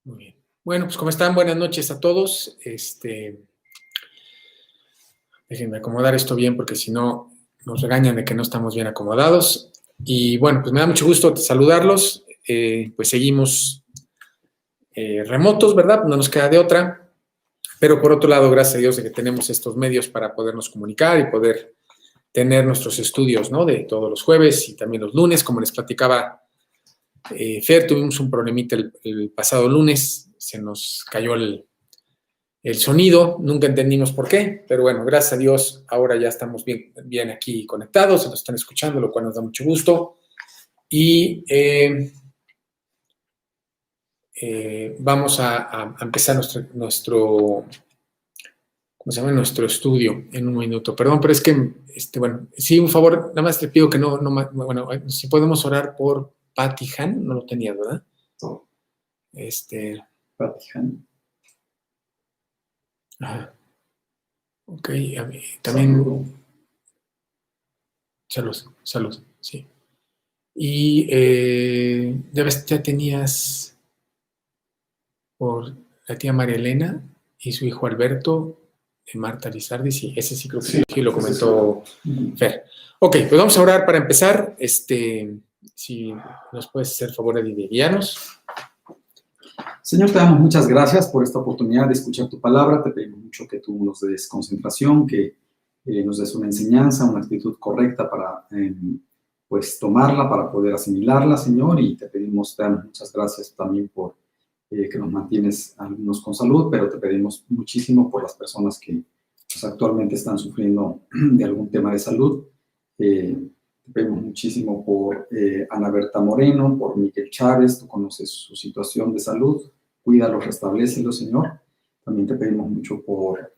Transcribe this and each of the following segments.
Muy bien. Bueno, pues ¿cómo están? Buenas noches a todos. Déjenme acomodar esto bien porque si no nos regañan de que no estamos bien acomodados. Y bueno, pues me da mucho gusto saludarlos. Pues seguimos remotos, ¿verdad? No nos queda de otra. Pero por otro lado, gracias a Dios de que tenemos estos medios para podernos comunicar y poder tener nuestros estudios, ¿no? De todos los jueves y también los lunes, como les platicaba Fer, tuvimos un problemita el pasado lunes, se nos cayó el sonido, nunca entendimos por qué, pero bueno, gracias a Dios, ahora ya estamos bien aquí conectados, se nos están escuchando, lo cual nos da mucho gusto. Y vamos a empezar nuestro, ¿cómo se llama? Nuestro estudio en un minuto. Perdón, pero es que, bueno, sí, un favor, nada más te pido que bueno, si podemos orar por Patty Han, no lo tenías, ¿verdad? No. Patty Han. Ajá. Ok, a mí también. Salud, sí. Y ya tenías por la tía María Elena y su hijo Alberto, de Marta Lizardi, sí, ese sí creo que sí lo comentó Fer. Ok, pues vamos a orar para empezar. Si nos puedes hacer favor de guiarnos. Señor, te damos muchas gracias por esta oportunidad de escuchar tu palabra. Te pedimos mucho que tú nos des concentración, que nos des una enseñanza, una actitud correcta para pues tomarla, para poder asimilarla, Señor. Y te damos muchas gracias también por que nos mantienes algunos con salud, pero te pedimos muchísimo por las personas que pues, actualmente están sufriendo de algún tema de salud. Te pedimos muchísimo por Ana Berta Moreno, por Miguel Chávez, tú conoces su situación de salud, cuídalos, restablécelos, Señor. También te pedimos mucho por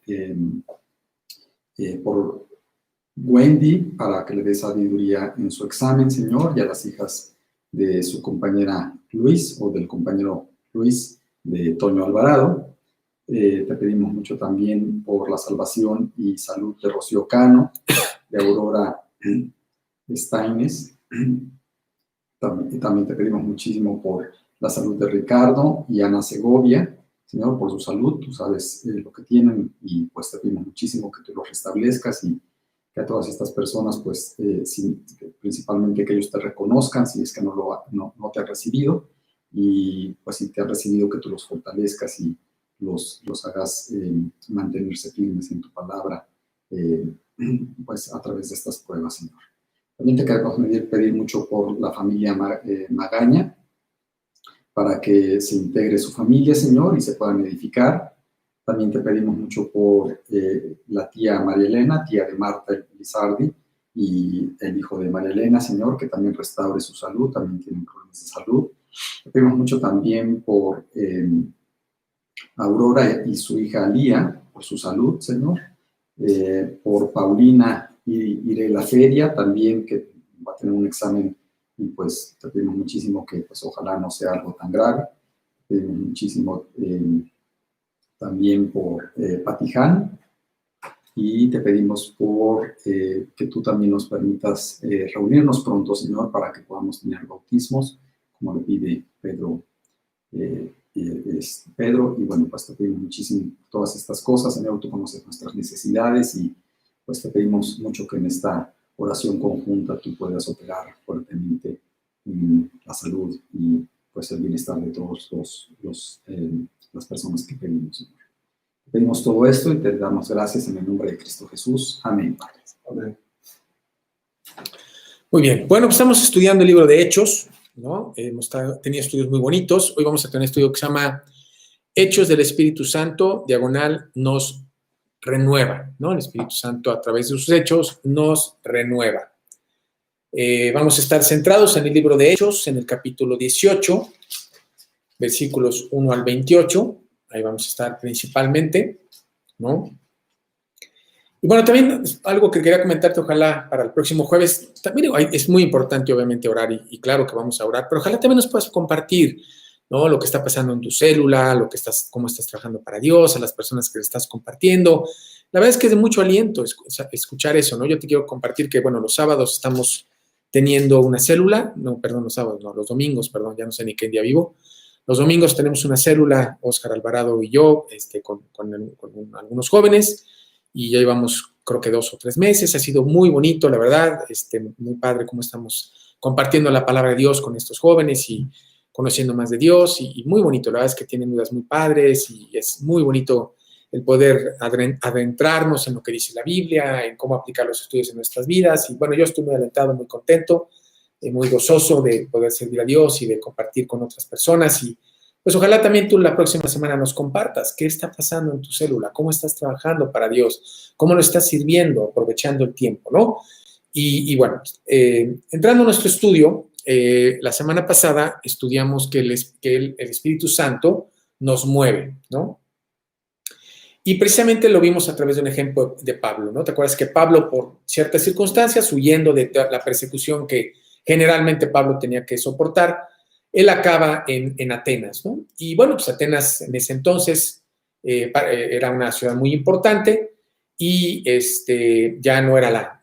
Wendy, para que le dé sabiduría en su examen, Señor, y a las hijas de su compañera Luis, o del compañero Luis, de Toño Alvarado. Te pedimos mucho también por la salvación y salud de Rocío Cano, de Aurora Steines. También te pedimos muchísimo por la salud de Ricardo y Ana Segovia, Señor, por su salud. Tú sabes lo que tienen y pues te pedimos muchísimo que tú los restablezcas y que a todas estas personas, pues principalmente que ellos te reconozcan si es que no te han recibido, y pues si te han recibido, que tú los fortalezcas y los hagas mantenerse firmes en tu palabra, pues a través de estas pruebas, Señor. También te queremos pedir mucho por la familia Magaña, para que se integre su familia, Señor, y se puedan edificar. También te pedimos mucho por la tía María Elena, tía de Marta Lizardi, y el hijo de María Elena, Señor, que también restaure su salud, también tienen problemas de salud. Te pedimos mucho también por Aurora y su hija Lía, por su salud, Señor. Por Paulina iré a la feria también, que va a tener un examen, y pues te pedimos muchísimo que pues ojalá no sea algo tan grave. Te pedimos muchísimo también por Patiján, y te pedimos por que tú también nos permitas reunirnos pronto, Señor, para que podamos tener bautismos, como le pide Pedro. Y bueno, pues te pedimos muchísimo todas estas cosas, Señor, tú conoces nuestras necesidades, y pues te pedimos mucho que en esta oración conjunta tú puedas operar fuertemente en la salud y pues el bienestar de todos las personas que pedimos, Señor. Te pedimos todo esto y te damos gracias en el nombre de Cristo Jesús. Amén, Padre. Amén. Muy bien, bueno, pues estamos estudiando el libro de Hechos, ¿no? Hemos tenido estudios muy bonitos. Hoy vamos a tener un estudio que se llama Hechos del Espíritu Santo, diagonal, nos renueva, ¿no? El Espíritu Santo, a través de sus hechos, nos renueva. Vamos a estar centrados en el libro de Hechos, en el capítulo 18, versículos 1 al 28. Ahí vamos a estar principalmente, ¿no? Y bueno, también algo que quería comentarte, ojalá para el próximo jueves, también es muy importante obviamente orar, y claro que vamos a orar, pero ojalá también nos puedas compartir, ¿no? Lo que está pasando en tu célula, cómo estás trabajando para Dios, a las personas que le estás compartiendo. La verdad es que es de mucho aliento escuchar eso, ¿no? Yo te quiero compartir que, bueno, los sábados estamos teniendo una célula, no, perdón, los sábados, no, los domingos, perdón, ya no sé ni qué día vivo. Los domingos tenemos una célula, Óscar Alvarado y yo, con algunos jóvenes, y ya llevamos creo que 2 o 3 meses. Ha sido muy bonito, la verdad, muy padre cómo estamos compartiendo la palabra de Dios con estos jóvenes y conociendo más de Dios, y muy bonito. La verdad es que tienen dudas muy padres y es muy bonito el poder adentrarnos en lo que dice la Biblia, en cómo aplicar los estudios en nuestras vidas. Y bueno, yo estoy muy alentado, muy contento, muy gozoso de poder servir a Dios y de compartir con otras personas. Y pues ojalá también tú la próxima semana nos compartas qué está pasando en tu célula, cómo estás trabajando para Dios, cómo lo estás sirviendo, aprovechando el tiempo, ¿no? Y bueno, entrando a nuestro estudio, la semana pasada estudiamos que el Espíritu Santo nos mueve, ¿no? Y precisamente lo vimos a través de un ejemplo de Pablo, ¿no? ¿Te acuerdas que Pablo, por ciertas circunstancias, huyendo de la persecución que generalmente Pablo tenía que soportar, él acaba en Atenas, ¿no? Y bueno, pues Atenas en ese entonces era una ciudad muy importante y ya no era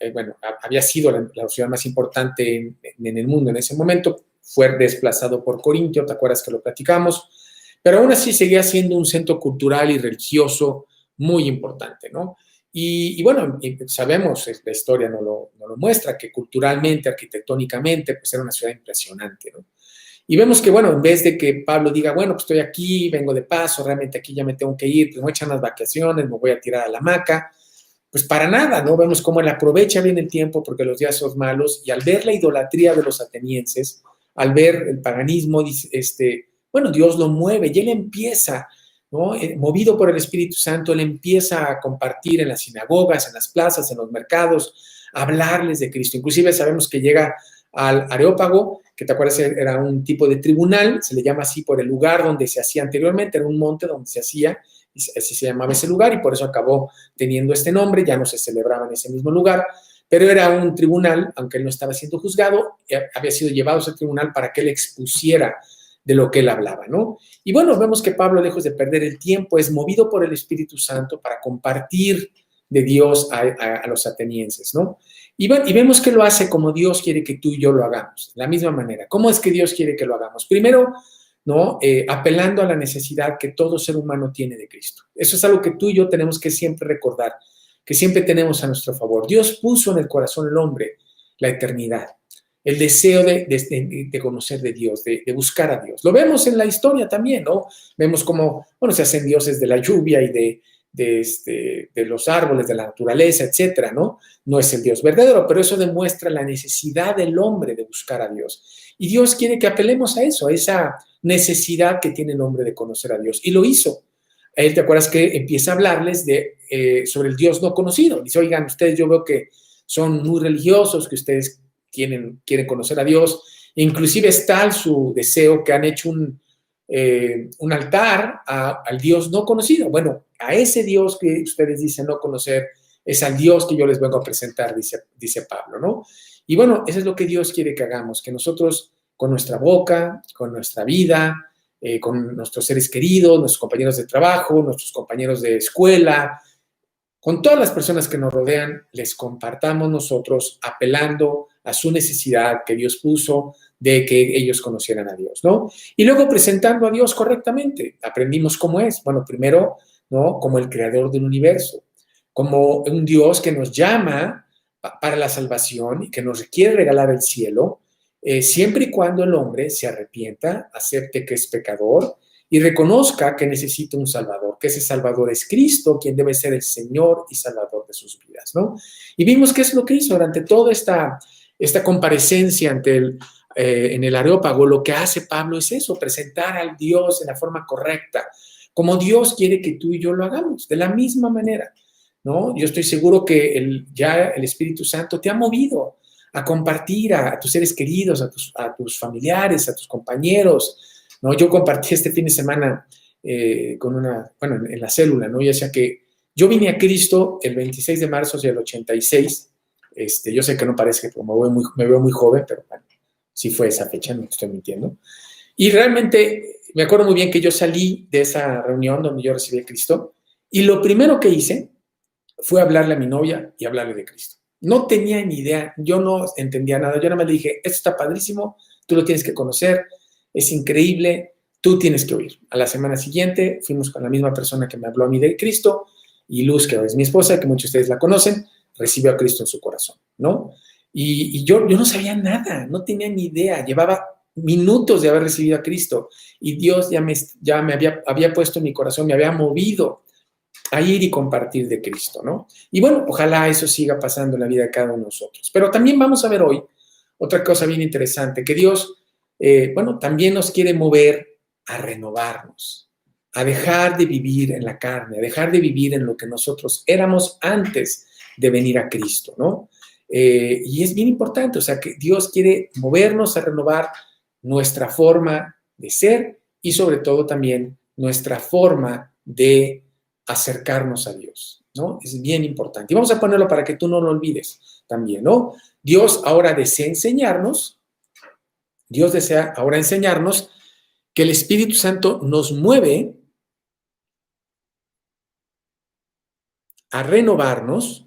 había sido la ciudad más importante en el mundo en ese momento. Fue desplazado por Corintio, ¿te acuerdas que lo platicamos? Pero aún así seguía siendo un centro cultural y religioso muy importante, ¿no? Y bueno, sabemos, la historia nos lo muestra, que culturalmente, arquitectónicamente, pues era una ciudad impresionante, ¿no? Y vemos que, bueno, en vez de que Pablo diga, bueno, pues estoy aquí, vengo de paso, realmente aquí ya me tengo que ir, pues me voy a echar unas vacaciones, me voy a tirar a la hamaca, pues para nada, ¿no? Vemos cómo él aprovecha bien el tiempo porque los días son malos, y al ver la idolatría de los atenienses, al ver el paganismo, bueno, Dios lo mueve y él empieza, ¿no? Movido por el Espíritu Santo, él empieza a compartir en las sinagogas, en las plazas, en los mercados, a hablarles de Cristo. Inclusive sabemos que llega al Areópago, que te acuerdas era un tipo de tribunal, se le llama así por el lugar donde se hacía anteriormente, era un monte donde se hacía, y así se llamaba ese lugar, y por eso acabó teniendo este nombre. Ya no se celebraba en ese mismo lugar, pero era un tribunal, aunque él no estaba siendo juzgado, había sido llevado a ese tribunal para que él expusiera de lo que él hablaba, ¿no? Y bueno, vemos que Pablo, lejos de perder el tiempo, es movido por el Espíritu Santo para compartir de Dios a los atenienses, ¿no? Y vemos que lo hace como Dios quiere que tú y yo lo hagamos, de la misma manera. ¿Cómo es que Dios quiere que lo hagamos? Primero, ¿no? Apelando a la necesidad que todo ser humano tiene de Cristo. Eso es algo que tú y yo tenemos que siempre recordar, que siempre tenemos a nuestro favor. Dios puso en el corazón del hombre la eternidad, el deseo de conocer de Dios, de buscar a Dios. Lo vemos en la historia también, ¿no? Vemos cómo, bueno, se hacen dioses de la lluvia y de los árboles, de la naturaleza, etcétera, ¿no? No es el Dios verdadero, pero eso demuestra la necesidad del hombre de buscar a Dios. Y Dios quiere que apelemos a eso, a esa necesidad que tiene el hombre de conocer a Dios. Y lo hizo. Él, ¿te acuerdas que empieza a hablarles sobre el Dios no conocido? Dice, oigan, ustedes, yo veo que son muy religiosos, que ustedes quieren conocer a Dios. Inclusive es tal su deseo que han hecho un altar al Dios no conocido. Bueno, a ese Dios que ustedes dicen no conocer es al Dios que yo les vengo a presentar, dice Pablo, ¿no? Y bueno, eso es lo que Dios quiere que hagamos, que nosotros con nuestra boca, con nuestra vida, con nuestros seres queridos, nuestros compañeros de trabajo, nuestros compañeros de escuela, con todas las personas que nos rodean, les compartamos nosotros apelando a su necesidad que Dios puso de que ellos conocieran a Dios, ¿no? Y luego presentando a Dios correctamente. Aprendimos cómo es. Bueno, primero, ¿no? Como el creador del universo, como un Dios que nos llama para la salvación y que nos quiere regalar el cielo, siempre y cuando el hombre se arrepienta, acepte que es pecador y reconozca que necesita un Salvador, que ese Salvador es Cristo, quien debe ser el Señor y Salvador de sus vidas, ¿no? Y vimos que es lo que hizo durante toda esta comparecencia en el Areópago. Lo que hace Pablo es eso, presentar al Dios en la forma correcta, como Dios quiere que tú y yo lo hagamos, de la misma manera, ¿no? Yo estoy seguro que ya el Espíritu Santo te ha movido a compartir a tus seres queridos, a tus familiares, a tus compañeros, ¿no? Yo compartí este fin de semana en la célula, ¿no? Ya sea que yo vine a Cristo el 26 de marzo del 86. Yo sé que no parece que me veo muy joven, pero bueno, sí fue esa fecha, no te estoy mintiendo. Y realmente me acuerdo muy bien que yo salí de esa reunión donde yo recibí a Cristo y lo primero que hice fue hablarle a mi novia y hablarle de Cristo. No tenía ni idea, yo no entendía nada. Yo nada más le dije, esto está padrísimo, tú lo tienes que conocer, es increíble, tú tienes que oír. A la semana siguiente fuimos con la misma persona que me habló a mí de Cristo, y Luz, que es mi esposa, que muchos de ustedes la conocen, recibió a Cristo en su corazón, ¿no? Y yo no sabía nada, no tenía ni idea, llevaba minutos de haber recibido a Cristo, y Dios ya me había puesto en mi corazón, me había movido a ir y compartir de Cristo, ¿no? Y bueno, ojalá eso siga pasando en la vida de cada uno de nosotros. Pero también vamos a ver hoy otra cosa bien interesante, que Dios, también nos quiere mover a renovarnos, a dejar de vivir en la carne, a dejar de vivir en lo que nosotros éramos antes de venir a Cristo, ¿no? Y es bien importante, o sea, que Dios quiere movernos a renovar nuestra forma de ser y sobre todo también nuestra forma de acercarnos a Dios, ¿no? Es bien importante. Y vamos a ponerlo para que tú no lo olvides también, ¿no? Dios ahora desea enseñarnos que el Espíritu Santo nos mueve a renovarnos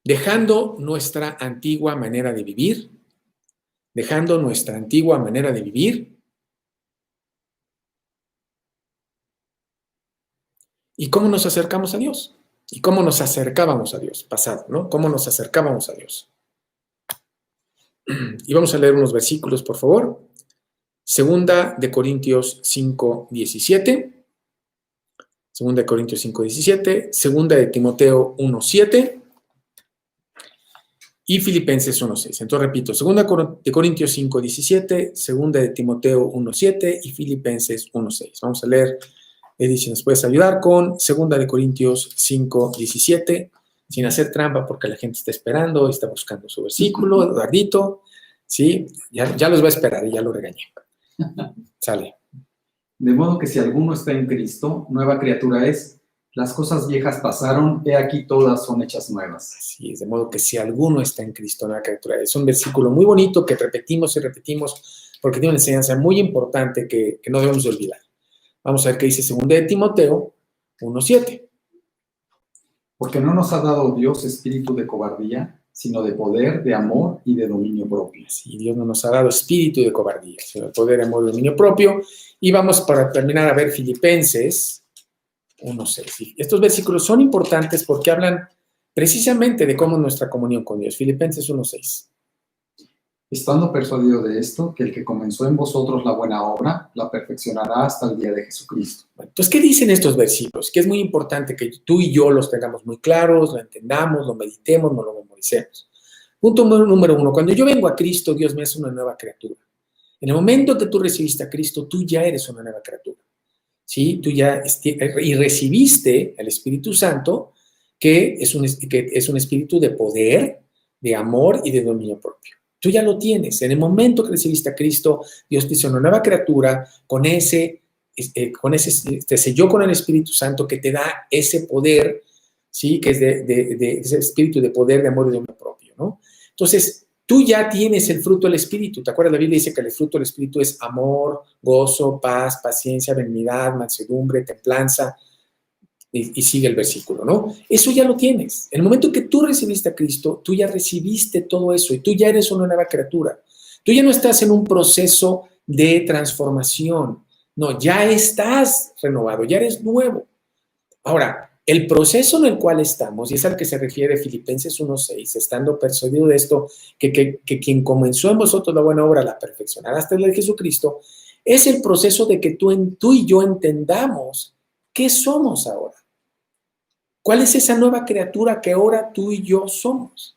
dejando nuestra antigua manera de vivir, ¿Y cómo nos acercamos a Dios? ¿Y cómo nos acercábamos a Dios? Pasado, ¿no? ¿Cómo nos acercábamos a Dios? Y vamos a leer unos versículos, por favor. Segunda de Corintios 5:17. Segunda de Corintios 5:17. Segunda de Timoteo 1:7. Y Filipenses 1:6. Entonces repito, segunda de Corintios 5:17, segunda de Timoteo 1:7 y Filipenses 1:6. Vamos a leer. Eddie, si nos puedes ayudar con segunda de Corintios 5:17, sin hacer trampa porque la gente está esperando, está buscando su versículo, Eduardito, ¿sí? Ya los va a esperar y ya lo regañé. Sale. De modo que si alguno está en Cristo, nueva criatura es. Las cosas viejas pasaron, he aquí todas son hechas nuevas. Así es, de modo que si alguno está en Cristo, nueva criatura es. Es un versículo muy bonito que repetimos y repetimos porque tiene una enseñanza muy importante que no debemos de olvidar. Vamos a ver qué dice segunda de Timoteo 1:7. Porque no nos ha dado Dios espíritu de cobardía, sino de poder, de amor y de dominio propio. Sí, Dios no nos ha dado espíritu de cobardía, sino de poder, amor y dominio propio. Y vamos para terminar a ver Filipenses 1:6. Estos versículos son importantes porque hablan precisamente de cómo es nuestra comunión con Dios. Filipenses 1:6. Estando persuadido de esto, que el que comenzó en vosotros la buena obra, la perfeccionará hasta el día de Jesucristo. Entonces, ¿qué dicen estos versículos? Que es muy importante que tú y yo los tengamos muy claros, lo entendamos, lo meditemos, no lo memoricemos. Punto número 1. Cuando yo vengo a Cristo, Dios me hace una nueva criatura. En el momento que tú recibiste a Cristo, tú ya eres una nueva criatura. ¿Sí? Tú ya y recibiste el Espíritu Santo, que es un espíritu de poder, de amor y de dominio propio. Tú ya lo tienes. En el momento que recibiste a Cristo, Dios te hizo una nueva criatura te selló con el Espíritu Santo que te da ese poder, ¿sí? Que es de ese espíritu de poder, de amor y de dominio propio, ¿no? Entonces, tú ya tienes el fruto del Espíritu. ¿Te acuerdas? La Biblia dice que el fruto del Espíritu es amor, gozo, paz, paciencia, benignidad, mansedumbre, templanza, y sigue el versículo, ¿no? Eso ya lo tienes. En el momento que tú recibiste a Cristo, tú ya recibiste todo eso y tú ya eres una nueva criatura. Tú ya no estás en un proceso de transformación. No, ya estás renovado, ya eres nuevo. Ahora, el proceso en el cual estamos, y es al que se refiere Filipenses 1:6, estando persuadido de esto, que quien comenzó en vosotros la buena obra la perfeccionará hasta el de Jesucristo, es el proceso de que tú y yo entendamos qué somos ahora. ¿Cuál es esa nueva criatura que ahora tú y yo somos?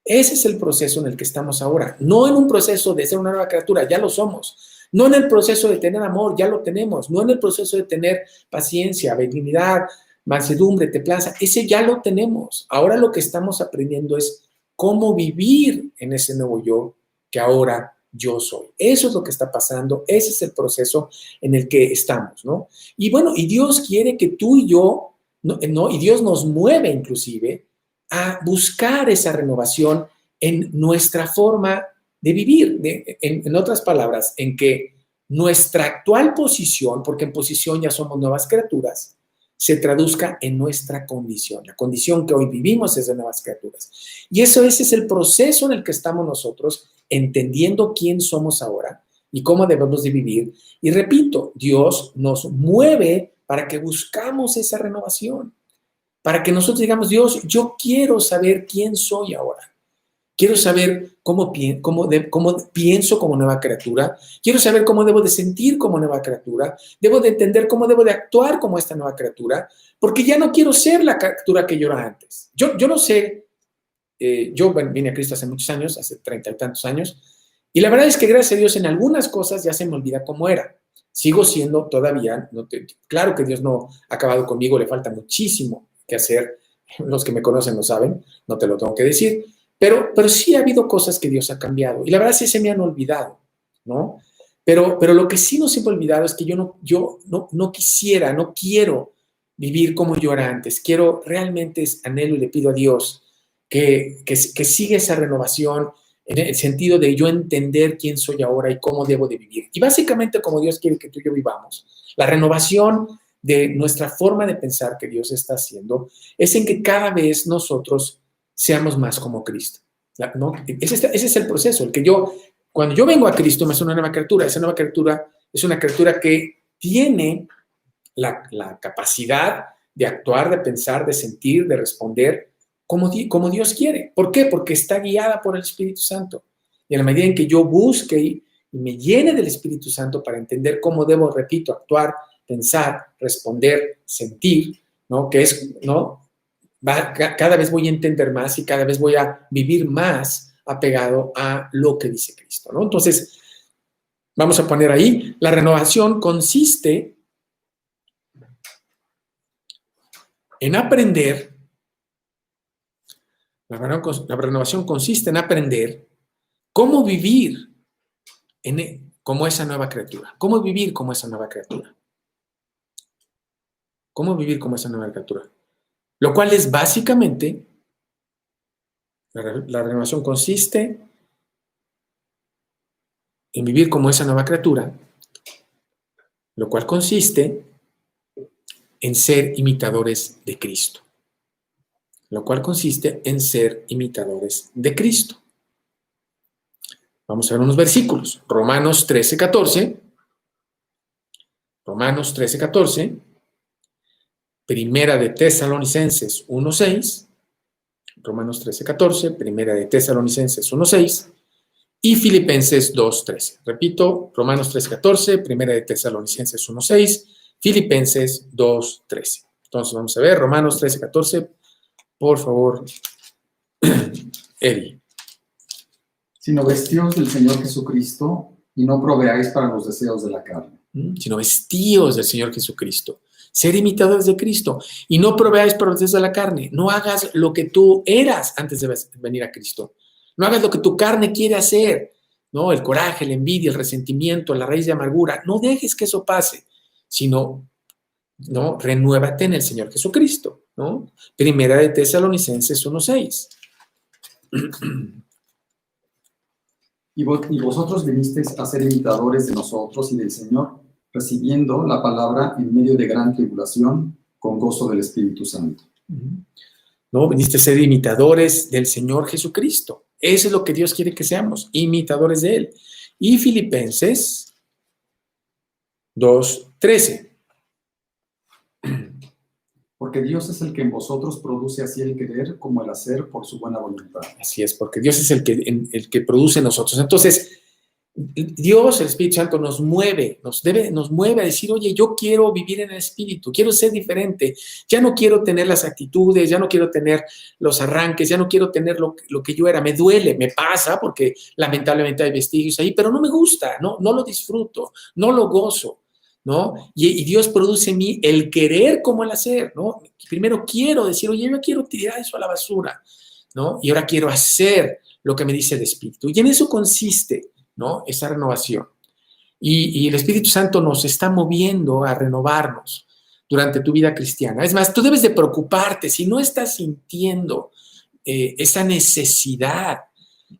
Ese es el proceso en el que estamos ahora. No en un proceso de ser una nueva criatura, ya lo somos. No en el proceso de tener amor, ya lo tenemos. No en el proceso de tener paciencia, benignidad, mansedumbre, templanza. Ese ya lo tenemos. Ahora lo que estamos aprendiendo es cómo vivir en ese nuevo yo que ahora yo soy. Eso es lo que está pasando. Ese es el proceso en el que estamos, ¿no? Y bueno, y Dios quiere que tú y yo, y Dios nos mueve inclusive a buscar esa renovación en nuestra forma de vivir. En otras palabras, en que nuestra actual posición, porque en posición ya somos nuevas criaturas, se traduzca en nuestra condición. La condición que hoy vivimos es de nuevas criaturas. Y ese es el proceso en el que estamos nosotros, entendiendo quién somos ahora y cómo debemos de vivir. Y repito, Dios nos mueve para que buscamos esa renovación, para que nosotros digamos, Dios, yo quiero saber quién soy ahora. Quiero saber cómo pienso como nueva criatura. Quiero saber cómo debo de sentir como nueva criatura. Debo de entender cómo debo de actuar como esta nueva criatura, porque ya no quiero ser la criatura que yo era antes. Yo no sé, yo vine a Cristo hace muchos años, hace 30 y tantos años, y la verdad es que gracias a Dios en algunas cosas ya se me olvida cómo era. Sigo siendo todavía, claro que Dios no ha acabado conmigo, le falta muchísimo que hacer. Los que me conocen lo saben, no te lo tengo que decir. Pero sí ha habido cosas que Dios ha cambiado. Y la verdad sí se me han olvidado, ¿no? Pero lo que sí no se me ha olvidado es que yo no quiero vivir como yo era antes. Quiero, realmente anhelo y le pido a Dios que siga esa renovación en el sentido de yo entender quién soy ahora y cómo debo de vivir. Y básicamente como Dios quiere que tú y yo vivamos, la renovación de nuestra forma de pensar que Dios está haciendo es en que cada vez nosotros seamos más como Cristo, ¿no? Ese es el proceso, el que cuando yo vengo a Cristo me hace una nueva criatura. Esa nueva criatura es una criatura que tiene la capacidad de actuar, de pensar, de sentir, de responder como Dios quiere. ¿Por qué? Porque está guiada por el Espíritu Santo. Y en la medida en que yo busque y me llene del Espíritu Santo para entender cómo debo, repito, actuar, pensar, responder, sentir, ¿no? Que es, ¿no? Cada vez voy a entender más y cada vez voy a vivir más apegado a lo que dice Cristo, ¿no? Entonces, vamos a poner ahí, la renovación consiste en aprender, la renovación consiste en aprender cómo vivir como esa nueva criatura, cómo vivir como esa nueva criatura, cómo vivir como esa nueva criatura. Lo cual es básicamente, la renovación consiste en vivir como esa nueva criatura, lo cual consiste en ser imitadores de Cristo. Lo cual consiste en ser imitadores de Cristo. Vamos a ver unos versículos. Romanos 13:14. Romanos 13:14. Primera de Tesalonicenses 1:6. Romanos 13:14. Primera de Tesalonicenses 1:6. Y Filipenses 2:13. Repito, Romanos 13:14. Primera de Tesalonicenses 1:6. Filipenses 2:13. Entonces vamos a ver Romanos 13:14. Por favor, Eddie. Sino vestíos del Señor Jesucristo y no proveáis para los deseos de la carne. Sino vestíos del Señor Jesucristo. Ser imitadores de Cristo y no proveáis para los deseos de la carne. No hagas lo que tú eras antes de venir a Cristo. No hagas lo que tu carne quiere hacer, ¿no? El coraje, la envidia, el resentimiento, la raíz de amargura. No dejes que eso pase, sino, ¿no? Renuévate en el Señor Jesucristo, ¿no? Primera de Tesalonicenses 1:6. Y vosotros vinisteis a ser imitadores de nosotros y del Señor, recibiendo la palabra en medio de gran tribulación, con gozo del Espíritu Santo. ¿No? Viniste a ser imitadores del Señor Jesucristo. Eso es lo que Dios quiere que seamos, imitadores de Él. Y Filipenses 2:13. Porque Dios es el que en vosotros produce así el querer como el hacer por su buena voluntad. Así es, porque Dios es el que produce en nosotros. Entonces, Dios, el Espíritu Santo, nos mueve a decir, oye, yo quiero vivir en el Espíritu, quiero ser diferente, ya no quiero tener las actitudes, ya no quiero tener los arranques, ya no quiero tener lo que yo era, me duele, me pasa, porque lamentablemente hay vestigios ahí, pero no me gusta, no lo disfruto, no lo gozo, ¿no? Y Dios produce en mí el querer como el hacer, ¿no? Primero quiero decir, oye, yo quiero tirar eso a la basura, ¿no? Y ahora quiero hacer lo que me dice el Espíritu. Y en eso consiste, ¿no? Esa renovación. Y el Espíritu Santo nos está moviendo a renovarnos durante tu vida cristiana. Es más, tú debes de preocuparte si no estás sintiendo esa necesidad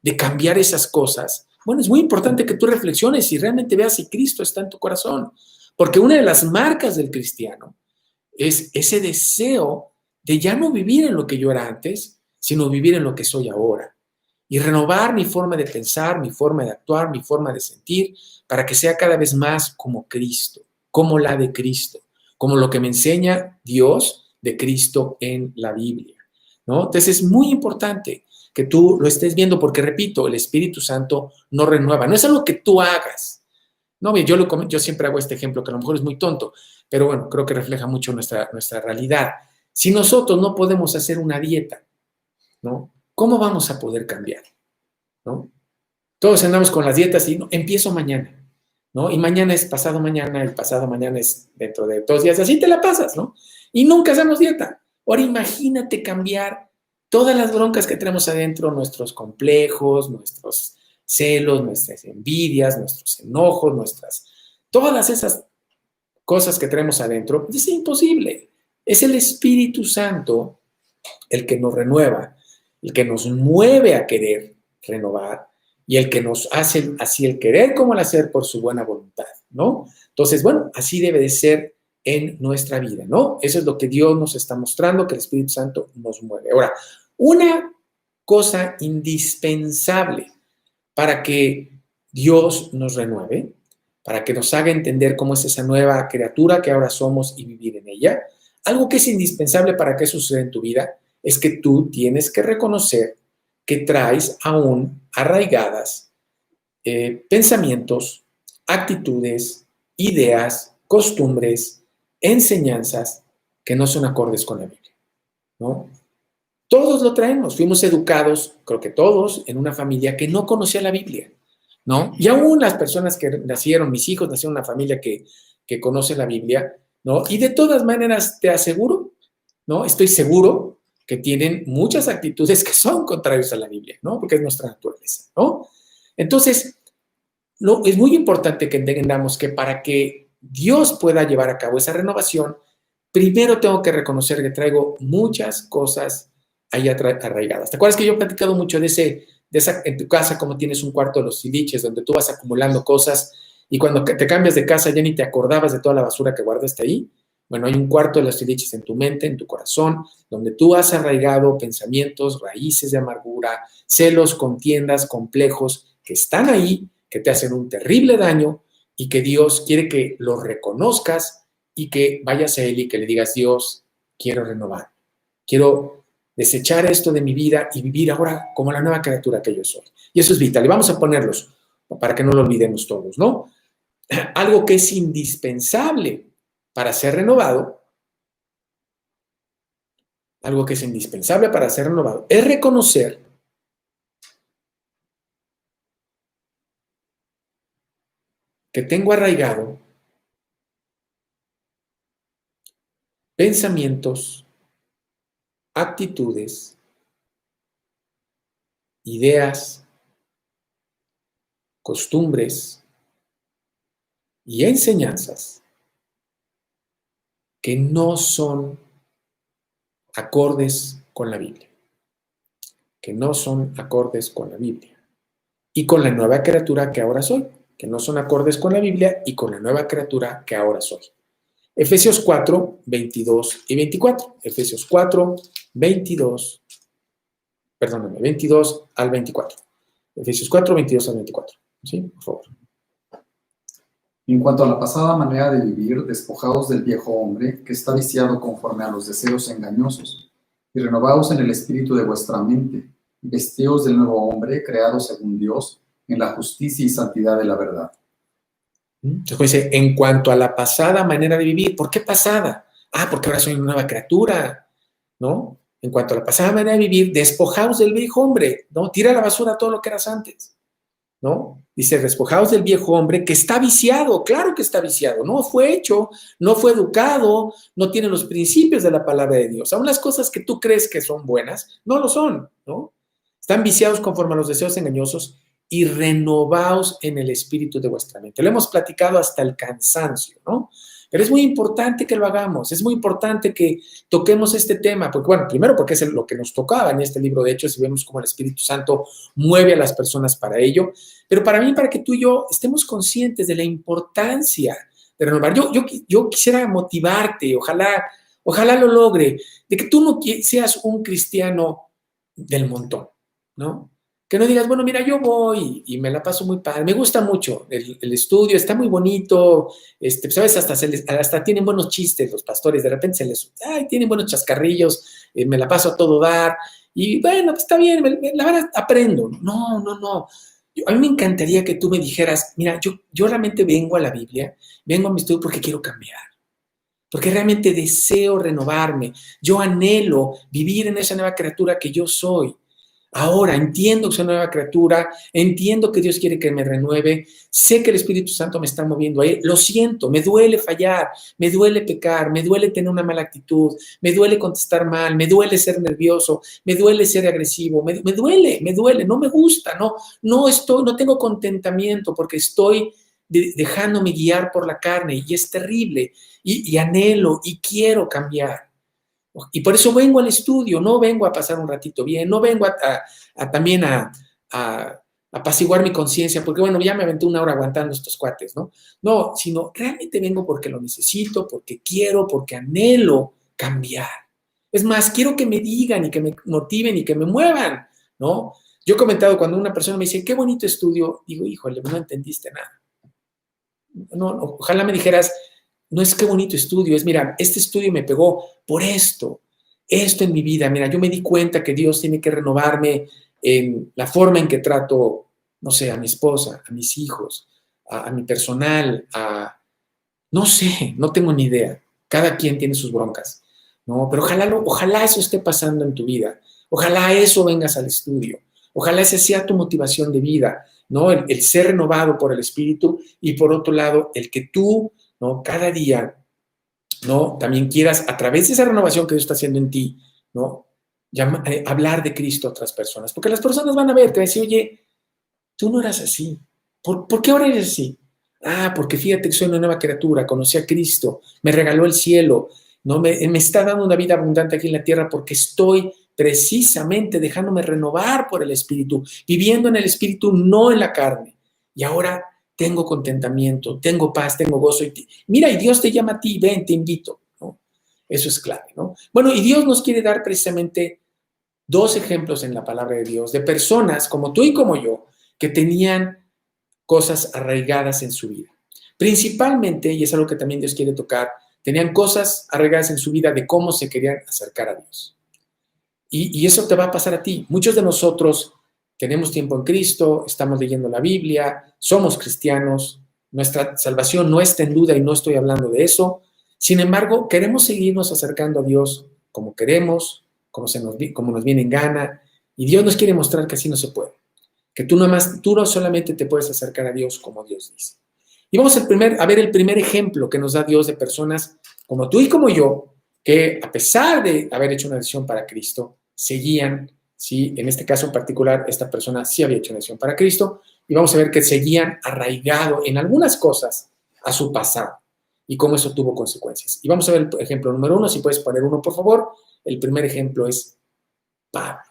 de cambiar esas cosas. Bueno, es muy importante que tú reflexiones y realmente veas si Cristo está en tu corazón. Porque una de las marcas del cristiano es ese deseo de ya no vivir en lo que yo era antes, sino vivir en lo que soy ahora. Y renovar mi forma de pensar, mi forma de actuar, mi forma de sentir, para que sea cada vez más como Cristo, como la de Cristo, como lo que me enseña Dios de Cristo en la Biblia, ¿no? Entonces es muy importante que tú lo estés viendo porque, repito, el Espíritu Santo no renueva, no es algo que tú hagas. No, yo siempre hago este ejemplo que a lo mejor es muy tonto, pero bueno, creo que refleja mucho nuestra realidad. Si nosotros no podemos hacer una dieta, ¿no? ¿Cómo vamos a poder cambiar? ¿No? Todos andamos con las dietas y no, empiezo mañana, ¿no? Y mañana es pasado mañana, el pasado mañana es dentro de 2 días, así te la pasas, ¿no? Y nunca hacemos dieta. Ahora imagínate cambiar todas las broncas que tenemos adentro, nuestros complejos, nuestros celos, nuestras envidias, nuestros enojos, todas esas cosas que tenemos adentro. Es imposible. Es el Espíritu Santo el que nos renueva, el que nos mueve a querer renovar y el que nos hace así el querer como el hacer por su buena voluntad, ¿no? Entonces, bueno, así debe de ser en nuestra vida, ¿no? Eso es lo que Dios nos está mostrando, que el Espíritu Santo nos mueve. Ahora, una cosa indispensable para que Dios nos renueve, para que nos haga entender cómo es esa nueva criatura que ahora somos y vivir en ella, algo que es indispensable para que eso suceda en tu vida es que tú tienes que reconocer que traes aún arraigadas pensamientos, actitudes, ideas, costumbres, enseñanzas que no son acordes con la Biblia, ¿no? Todos lo traemos, fuimos educados, creo que todos, en una familia que no conocía la Biblia, ¿no? Y aún las personas que nacieron, mis hijos nacieron en una familia que conoce la Biblia, ¿no? Y de todas maneras, te aseguro, ¿no? Estoy seguro que tienen muchas actitudes que son contrarias a la Biblia, ¿no? Porque es nuestra naturaleza, ¿no? Entonces, es muy importante que entendamos que para que Dios pueda llevar a cabo esa renovación, primero tengo que reconocer que traigo muchas cosas ahí arraigadas. ¿Te acuerdas que yo he platicado mucho de esa en tu casa, como tienes un cuarto de los tiliches, donde tú vas acumulando cosas y cuando te cambias de casa ya ni te acordabas de toda la basura que guardaste ahí? Bueno, hay un cuarto de los tiliches en tu mente, en tu corazón, donde tú has arraigado pensamientos, raíces de amargura, celos, contiendas, complejos, que están ahí, que te hacen un terrible daño y que Dios quiere que los reconozcas y que vayas a Él y que le digas: Dios, quiero renovar, quiero desechar esto de mi vida y vivir ahora como la nueva criatura que yo soy. Y eso es vital. Y vamos a ponerlos para que no lo olvidemos todos, ¿no? Algo que es indispensable para ser renovado, es reconocer que tengo arraigado pensamientos, actitudes, ideas, costumbres y enseñanzas que no son acordes con la Biblia, y con la nueva criatura que ahora soy, que no son acordes con la Biblia y con la nueva criatura que ahora soy. Efesios 4, 22 y 24. Efesios 4, 22 al 24. Efesios 4, 22 al 24. ¿Sí? Por favor. En cuanto a la pasada manera de vivir, despojados del viejo hombre, que está viciado conforme a los deseos engañosos, y renovados en el espíritu de vuestra mente, vestidos del nuevo hombre, creado según Dios, en la justicia y santidad de la verdad. Entonces dice, en cuanto a la pasada manera de vivir, ¿por qué pasada? Porque ahora soy una nueva criatura, ¿no? En cuanto a la pasada manera de vivir, despojaos del viejo hombre, ¿no? Tira a la basura todo lo que eras antes, ¿no? Dice, despojaos del viejo hombre que está viciado, claro que está viciado, no fue hecho, no fue educado, no tiene los principios de la palabra de Dios. Aún las cosas que tú crees que son buenas, no lo son, ¿no? Están viciados conforme a los deseos engañosos y renovaos en el espíritu de vuestra mente. Lo hemos platicado hasta el cansancio, ¿no? Pero es muy importante que lo hagamos, es muy importante que toquemos este tema, porque bueno, primero porque es lo que nos tocaba en este libro de Hechos y vemos cómo el Espíritu Santo mueve a las personas para ello, pero para mí, para que tú y yo estemos conscientes de la importancia de renovar. Yo quisiera motivarte, ojalá Ojalá lo logre, de que tú no seas un cristiano del montón, ¿no? Que no digas, bueno, mira, yo voy y me la paso muy padre, me gusta mucho el estudio, está muy bonito, ¿sabes? Hasta tienen buenos chistes los pastores, de repente tienen buenos chascarrillos, me la paso a todo dar, y bueno, pues está bien, la verdad aprendo. No, no, no. A mí me encantaría que tú me dijeras, mira, yo realmente vengo a la Biblia, vengo a mi estudio porque quiero cambiar, porque realmente deseo renovarme, yo anhelo vivir en esa nueva criatura que yo soy. Ahora entiendo que soy una nueva criatura, entiendo que Dios quiere que me renueve, sé que el Espíritu Santo me está moviendo ahí, lo siento, me duele fallar, me duele pecar, me duele tener una mala actitud, me duele contestar mal, me duele ser nervioso, me duele ser agresivo, me duele, no me gusta, no tengo contentamiento porque estoy dejándome guiar por la carne y es terrible y anhelo y quiero cambiar. Y por eso vengo al estudio, no vengo a pasar un ratito bien, no vengo también a apaciguar mi conciencia, porque bueno, ya me aventé 1 hora aguantando estos cuates, ¿no? No, sino realmente vengo porque lo necesito, porque quiero, porque anhelo cambiar. Es más, quiero que me digan y que me motiven y que me muevan, ¿no? Yo he comentado cuando una persona me dice, qué bonito estudio, digo, híjole, no entendiste nada. No, ojalá me dijeras, no es qué bonito estudio, es mira, este estudio me pegó por esto en mi vida, mira, yo me di cuenta que Dios tiene que renovarme en la forma en que trato, no sé, a mi esposa, a mis hijos, a mi personal, no sé, no tengo ni idea, cada quien tiene sus broncas, ¿no? Pero ojalá eso esté pasando en tu vida, ojalá eso vengas al estudio, ojalá esa sea tu motivación de vida, ¿no? El ser renovado por el Espíritu y por otro lado, el que tú, ¿no? Cada día, ¿no? También quieras, a través de esa renovación que Dios está haciendo en ti, ¿no? Hablar de Cristo a otras personas. Porque las personas van a ver, te van a decir, oye, tú no eras así. ¿Por qué ahora eres así? Ah, porque fíjate que soy una nueva criatura, conocí a Cristo, me regaló el cielo, ¿no? Me está dando una vida abundante aquí en la tierra porque estoy precisamente dejándome renovar por el Espíritu, viviendo en el Espíritu, no en la carne. Y ahora tengo contentamiento, tengo paz, tengo gozo. Mira, y Dios te llama a ti, ven, te invito, ¿no? Eso es clave, ¿no? Bueno, y Dios nos quiere dar precisamente 2 ejemplos en la palabra de Dios de personas como tú y como yo que tenían cosas arraigadas en su vida. Principalmente, y es algo que también Dios quiere tocar, tenían cosas arraigadas en su vida de cómo se querían acercar a Dios. Y eso te va a pasar a ti. Muchos de nosotros tenemos tiempo en Cristo, estamos leyendo la Biblia, somos cristianos, nuestra salvación no está en duda y no estoy hablando de eso. Sin embargo, queremos seguirnos acercando a Dios como queremos, como nos viene en gana, y Dios nos quiere mostrar que así no se puede. Que tú no solamente te puedes acercar a Dios como Dios dice. Y vamos a ver el primer ejemplo que nos da Dios de personas como tú y como yo, que a pesar de haber hecho una decisión para Cristo, seguían, ¿sí? En este caso en particular, esta persona sí había hecho una decisión para Cristo, y vamos a ver que seguían arraigado en algunas cosas a su pasado y cómo eso tuvo consecuencias. Y vamos a ver el ejemplo número 1, si puedes poner uno, por favor. El primer ejemplo es Pablo.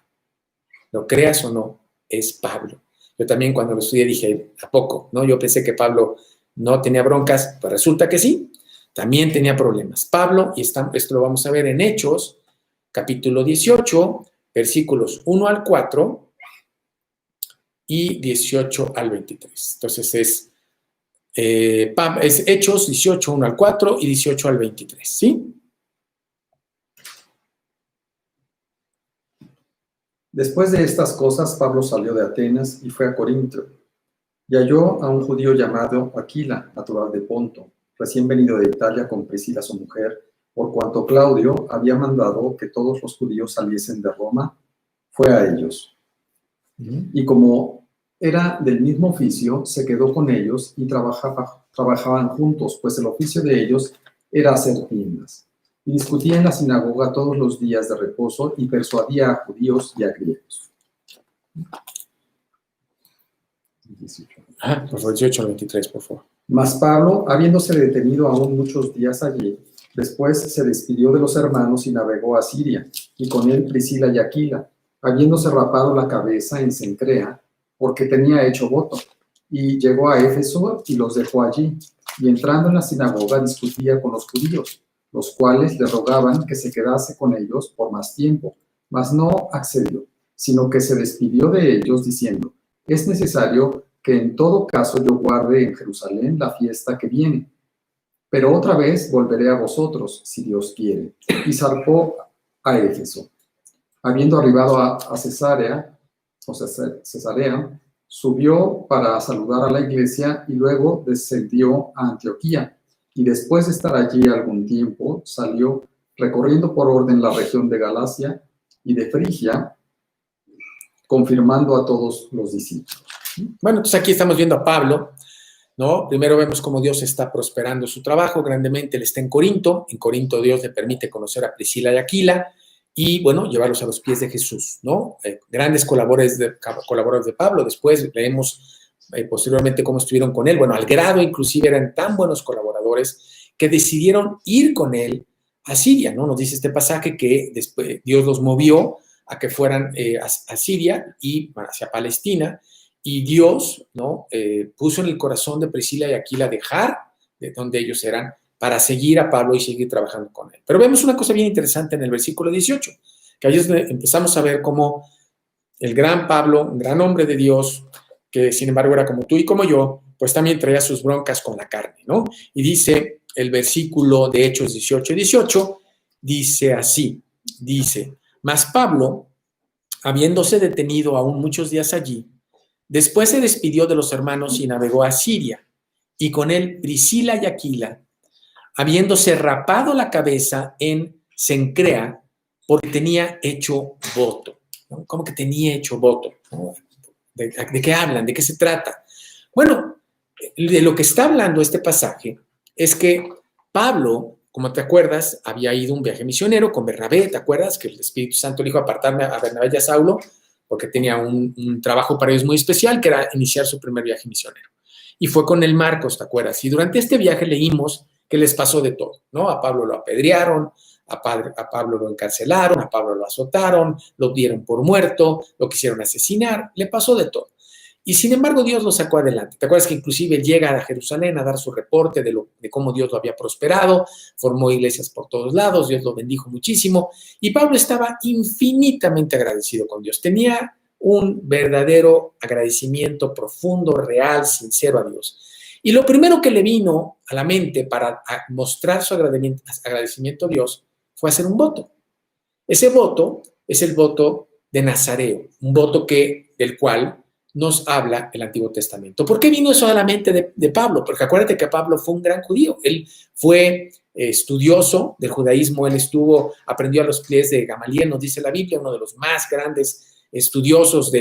Lo creas o no, es Pablo. Yo también cuando lo estudié dije, ¿a poco? ¿No? Yo pensé que Pablo no tenía broncas, pues resulta que sí, también tenía problemas. Pablo, y esto lo vamos a ver en Hechos, capítulo 18, versículos 1 al 4 y 18 al 23. Entonces es Hechos 18, 1 al 4 y 18 al 23, ¿sí? Después de estas cosas, Pablo salió de Atenas y fue a Corinto, y halló a un judío llamado Aquila, natural de Ponto, recién venido de Italia con Priscila su mujer, por cuanto Claudio había mandado que todos los judíos saliesen de Roma, fue a ellos. Y como era del mismo oficio, se quedó con ellos y trabajaban juntos, pues el oficio de ellos era hacer tiendas. Y discutía en la sinagoga todos los días de reposo y persuadía a judíos y a griegos. 18 al 23, por favor. Mas Pablo, habiéndose detenido aún muchos días allí, después se despidió de los hermanos y navegó a Siria, y con él Priscila y Aquila, habiéndose rapado la cabeza en Cencrea, porque tenía hecho voto, y llegó a Éfeso y los dejó allí, y entrando en la sinagoga discutía con los judíos, los cuales le rogaban que se quedase con ellos por más tiempo, mas no accedió, sino que se despidió de ellos diciendo: es necesario que en todo caso yo guarde en Jerusalén la fiesta que viene, pero otra vez volveré a vosotros, si Dios quiere. Y zarpó a Éfeso. Habiendo arribado a Cesarea, subió para saludar a la iglesia y luego descendió a Antioquía. Y después de estar allí algún tiempo, salió recorriendo por orden la región de Galacia y de Frigia, confirmando a todos los discípulos. Bueno, entonces aquí estamos viendo a Pablo, ¿no? Primero vemos cómo Dios está prosperando su trabajo grandemente. Él está en Corinto. En Corinto Dios le permite conocer a Priscila y Aquila y, bueno, llevarlos a los pies de Jesús, ¿no? Grandes colaboradores de Pablo. Después leemos posteriormente cómo estuvieron con él. Bueno, al grado inclusive eran tan buenos colaboradores que decidieron ir con él a Siria, ¿no? Nos dice este pasaje que después Dios los movió a que fueran a Siria y hacia Palestina. Y Dios, ¿no? Puso en el corazón de Priscila y Aquila dejar de donde ellos eran para seguir a Pablo y seguir trabajando con él. Pero vemos una cosa bien interesante en el versículo 18, que ahí empezamos a ver cómo el gran Pablo, un gran hombre de Dios, que sin embargo era como tú y como yo, pues también traía sus broncas con la carne, ¿no? Y dice el versículo de Hechos 18, dice así, dice: mas Pablo, habiéndose detenido aún muchos días allí, después se despidió de los hermanos y navegó a Siria, y con él Priscila y Aquila, habiéndose rapado la cabeza en Cencrea, porque tenía hecho voto. ¿No? ¿Cómo que tenía hecho voto? ¿No? ¿De qué hablan? ¿De qué se trata? Bueno, de lo que está hablando este pasaje es que Pablo, como te acuerdas, había ido a un viaje misionero con Bernabé. ¿Te acuerdas que el Espíritu Santo le dijo apartarme a Bernabé y a Saulo? Porque tenía un trabajo para ellos muy especial, que era iniciar su primer viaje misionero. Y fue con el Marcos, ¿te acuerdas? Y durante este viaje leímos que les pasó de todo, ¿no? A Pablo lo apedrearon, a Pablo lo encarcelaron, a Pablo lo azotaron, lo dieron por muerto, lo quisieron asesinar, le pasó de todo. Y sin embargo Dios lo sacó adelante. ¿Te acuerdas que inclusive llega a Jerusalén a dar su reporte de cómo Dios lo había prosperado? Formó iglesias por todos lados, Dios lo bendijo muchísimo. Y Pablo estaba infinitamente agradecido con Dios. Tenía un verdadero agradecimiento profundo, real, sincero a Dios. Y lo primero que le vino a la mente para mostrar su agradecimiento a Dios fue hacer un voto. Ese voto es el voto de Nazareo, un voto del cual nos habla el Antiguo Testamento. ¿Por qué vino eso a la mente de Pablo? Porque acuérdate que Pablo fue un gran judío. Él fue estudioso del judaísmo, él aprendió a los pies de Gamaliel, nos dice la Biblia, uno de los más grandes estudiosos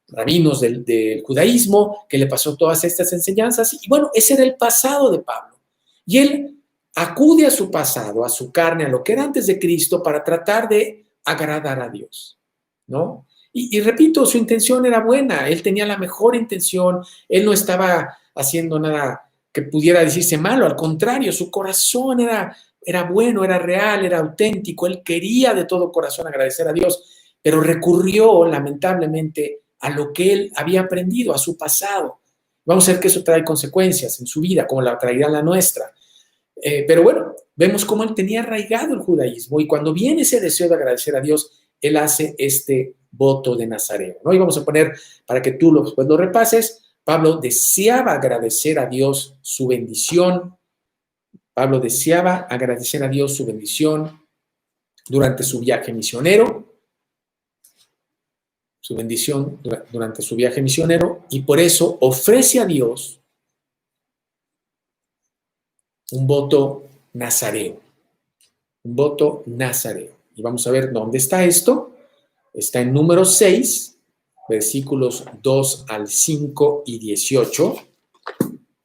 rabinos del judaísmo, que le pasó todas estas enseñanzas. Y bueno, ese era el pasado de Pablo. Y él acude a su pasado, a su carne, a lo que era antes de Cristo, para tratar de agradar a Dios, ¿no? Y repito, su intención era buena, él tenía la mejor intención, él no estaba haciendo nada que pudiera decirse malo, al contrario, su corazón era bueno, era real, era auténtico, él quería de todo corazón agradecer a Dios, pero recurrió lamentablemente a lo que él había aprendido, a su pasado. Vamos a ver que eso trae consecuencias en su vida, como la traerá la nuestra. Pero bueno, vemos cómo él tenía arraigado el judaísmo y cuando viene ese deseo de agradecer a Dios, él hace este voto de Nazareo, ¿no? Y vamos a poner, para que tú después lo repases, Pablo deseaba agradecer a Dios su bendición. Pablo deseaba agradecer a Dios su bendición durante su viaje misionero, su bendición durante su viaje misionero, y por eso ofrece a Dios un voto nazareo, un voto nazareo. Y vamos a ver dónde está esto. Está en Números 6, versículos 2 al 5 y 18.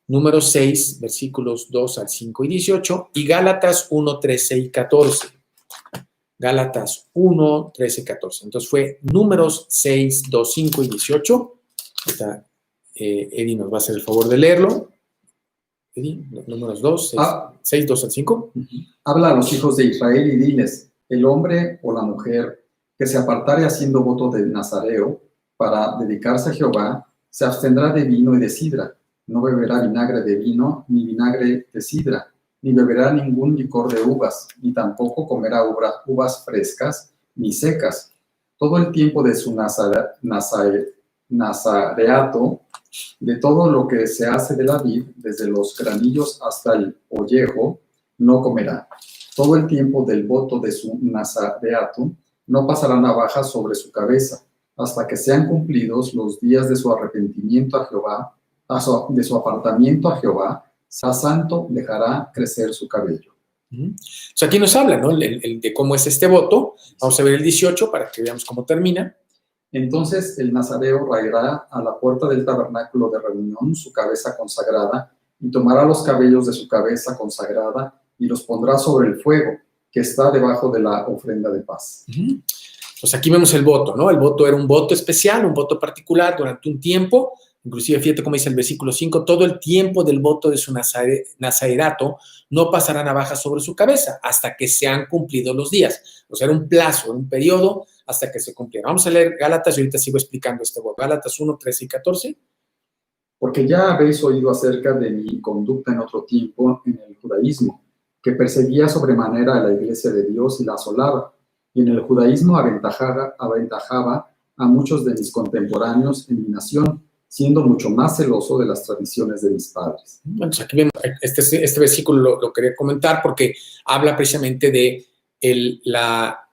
Números 6, versículos 2 al 5 y 18. Y Gálatas 1, 13 y 14. Gálatas 1, 13 y 14. Entonces fue Números 6, 2, 5 y 18. Ahorita Eddie nos va a hacer el favor de leerlo. Eddie, Números 2, 6, 2 al 5. Habla a los hijos de Israel y diles: el hombre o la mujer que se apartare haciendo voto de Nazareo para dedicarse a Jehová, se abstendrá de vino y de sidra. No beberá vinagre de vino ni vinagre de sidra, ni beberá ningún licor de uvas, ni tampoco comerá uvas frescas ni secas. Todo el tiempo de su nazareato, de todo lo que se hace de la vid, desde los granillos hasta el ollejo, no comerá. Todo el tiempo del voto de su nazareato, no pasará navaja sobre su cabeza, hasta que sean cumplidos los días de su arrepentimiento a Jehová, de su apartamiento a Jehová, sea santo, dejará crecer su cabello. O sea, aquí nos habla, ¿no? De cómo es este voto. Vamos a ver el 18 para que veamos cómo termina. Entonces el nazareo raerá a la puerta del tabernáculo de reunión su cabeza consagrada, y tomará los cabellos de su cabeza consagrada y los pondrá sobre el fuego que está debajo de la ofrenda de paz. Pues aquí vemos el voto, ¿no? El voto era un voto especial, un voto particular durante un tiempo. Inclusive, fíjate cómo dice el versículo 5, todo el tiempo del voto de su nazareato no pasará navaja sobre su cabeza hasta que se han cumplido los días. O sea, era un plazo, un periodo hasta que se cumpliera. Vamos a leer Gálatas y ahorita sigo explicando este voto. Gálatas 1, 13 y 14. Porque ya habéis oído acerca de mi conducta en otro tiempo en el judaísmo, que perseguía sobremanera a la iglesia de Dios y la asolaba, y en el judaísmo aventajaba a muchos de mis contemporáneos en mi nación, siendo mucho más celoso de las tradiciones de mis padres. Bueno, pues aquí vemos, este versículo lo quería comentar porque habla precisamente de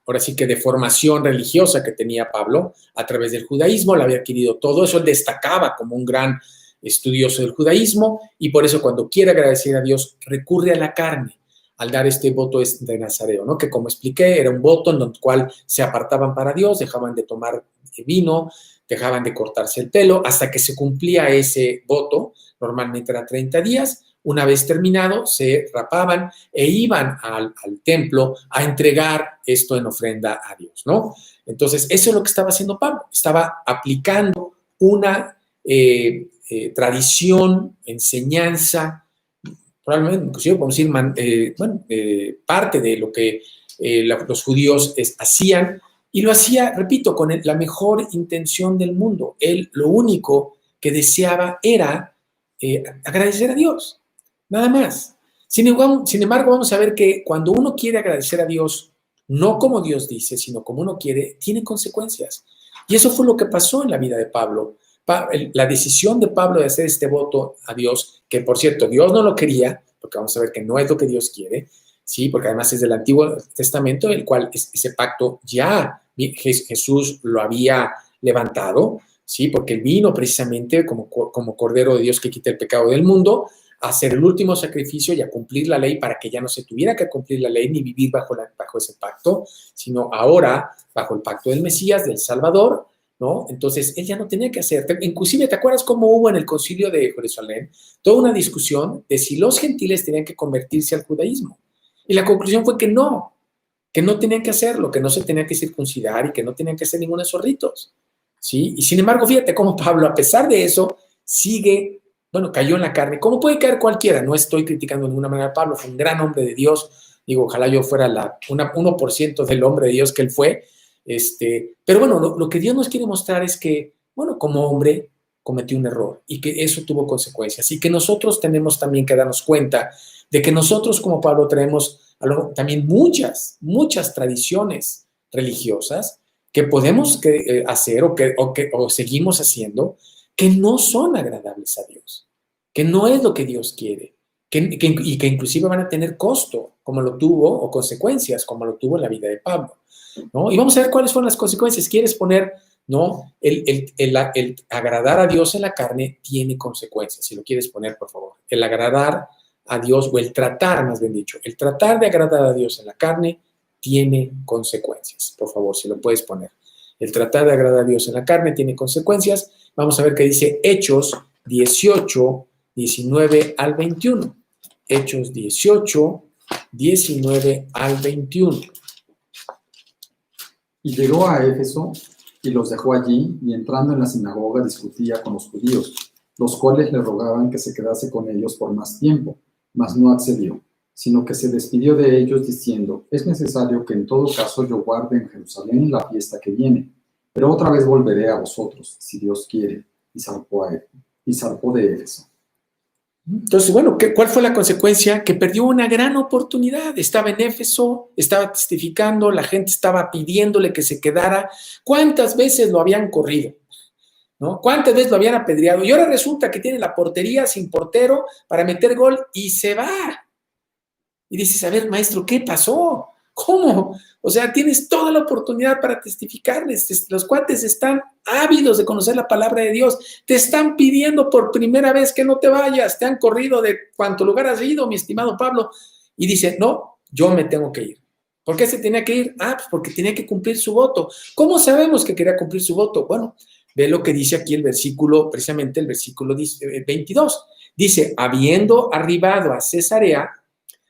ahora sí que de formación religiosa que tenía Pablo a través del judaísmo, le había adquirido todo eso, él destacaba como un gran estudioso del judaísmo y por eso cuando quiere agradecer a Dios recurre a la carne al dar este voto de Nazareo, ¿no? Que como expliqué era un voto en el cual se apartaban para Dios, dejaban de tomar vino, dejaban de cortarse el pelo hasta que se cumplía ese voto, normalmente era 30 días, una vez terminado se rapaban e iban al templo a entregar esto en ofrenda a Dios, ¿no? Entonces eso es lo que estaba haciendo Pablo, estaba aplicando una tradición, enseñanza, probablemente inclusive podemos decir parte de lo que los judíos hacían, y lo hacía, repito, con la mejor intención del mundo. Él lo único que deseaba era agradecer a Dios, nada más. Sin embargo, vamos a ver que cuando uno quiere agradecer a Dios, no como Dios dice, sino como uno quiere, tiene consecuencias. Y eso fue lo que pasó en la vida de Pablo. La decisión de Pablo de hacer este voto a Dios, que por cierto, Dios no lo quería, porque vamos a ver que no es lo que Dios quiere, ¿sí? Porque además es del Antiguo Testamento, el cual ese pacto ya Jesús lo había levantado, ¿sí? Porque él vino precisamente como Cordero de Dios que quita el pecado del mundo, a hacer el último sacrificio y a cumplir la ley para que ya no se tuviera que cumplir la ley ni vivir bajo ese pacto, sino ahora bajo el pacto del Mesías, del Salvador, ¿no? Entonces, él ya no tenía que hacer. Inclusive, ¿te acuerdas cómo hubo en el concilio de Jerusalén toda una discusión de si los gentiles tenían que convertirse al judaísmo? Y la conclusión fue que no tenían que hacerlo, que no se tenían que circuncidar y que no tenían que hacer ninguno de esos ritos, ¿sí? Y sin embargo, fíjate cómo Pablo, a pesar de eso, cayó en la carne. ¿Cómo puede caer cualquiera? No estoy criticando de ninguna manera a Pablo, fue un gran hombre de Dios. Digo, ojalá yo fuera 1% del hombre de Dios que él fue. Pero bueno, lo que Dios nos quiere mostrar es que, bueno, como hombre cometió un error y que eso tuvo consecuencias y que nosotros tenemos también que darnos cuenta de que nosotros como Pablo traemos también muchas tradiciones religiosas que podemos hacer o seguimos haciendo que no son agradables a Dios, que no es lo que Dios quiere, y que inclusive van a tener costo, como lo tuvo, o consecuencias, como lo tuvo en la vida de Pablo, ¿no? Y vamos a ver cuáles fueron las consecuencias. ¿Quieres poner, no? El agradar a Dios en la carne tiene consecuencias, si lo quieres poner, por favor. El agradar a Dios, o el tratar, más bien dicho, el tratar de agradar a Dios en la carne tiene consecuencias. Por favor, si lo puedes poner. El tratar de agradar a Dios en la carne tiene consecuencias. Vamos a ver qué dice Hechos 18, 19 al 21. Hechos 18, 19 al 21. Y llegó a Éfeso y los dejó allí, y entrando en la sinagoga discutía con los judíos, los cuales le rogaban que se quedase con ellos por más tiempo, mas no accedió, sino que se despidió de ellos diciendo: es necesario que en todo caso yo guarde en Jerusalén la fiesta que viene, pero otra vez volveré a vosotros, si Dios quiere. Y zarpó de Éfeso. Entonces, bueno, ¿cuál fue la consecuencia? Que perdió una gran oportunidad. Estaba en Éfeso, estaba testificando, la gente estaba pidiéndole que se quedara. ¿Cuántas veces lo habían corrido? ¿No? ¿Cuántas veces lo habían apedreado? Y ahora resulta que tiene la portería sin portero para meter gol y se va. Y dices, a ver, maestro, ¿qué pasó? ¿Cómo? O sea, tienes toda la oportunidad para testificarles. Los cuates están ávidos de conocer la palabra de Dios. Te están pidiendo por primera vez que no te vayas. Te han corrido de cuánto lugar has ido, mi estimado Pablo. Y dice, no, yo me tengo que ir. ¿Por qué se tenía que ir? Ah, pues porque tenía que cumplir su voto. ¿Cómo sabemos que quería cumplir su voto? Bueno, ve lo que dice aquí el versículo, precisamente el versículo 22. Dice, habiendo arribado a Cesarea,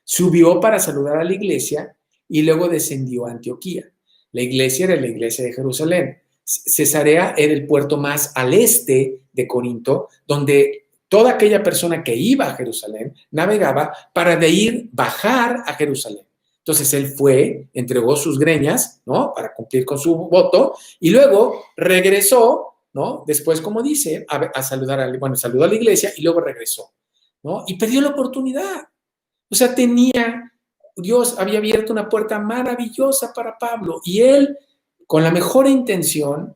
subió para saludar a la iglesia y luego descendió a Antioquía. La iglesia era la iglesia de Jerusalén. Cesarea era el puerto más al este de Corinto, donde toda aquella persona que iba a Jerusalén navegaba para de ir bajar a Jerusalén. Entonces él fue, entregó sus greñas, ¿no? Para cumplir con su voto y luego regresó, ¿no? Después, como dice, a saludar, saludó a la iglesia y luego regresó, ¿no? Y perdió la oportunidad. O sea, Dios había abierto una puerta maravillosa para Pablo y él, con la mejor intención,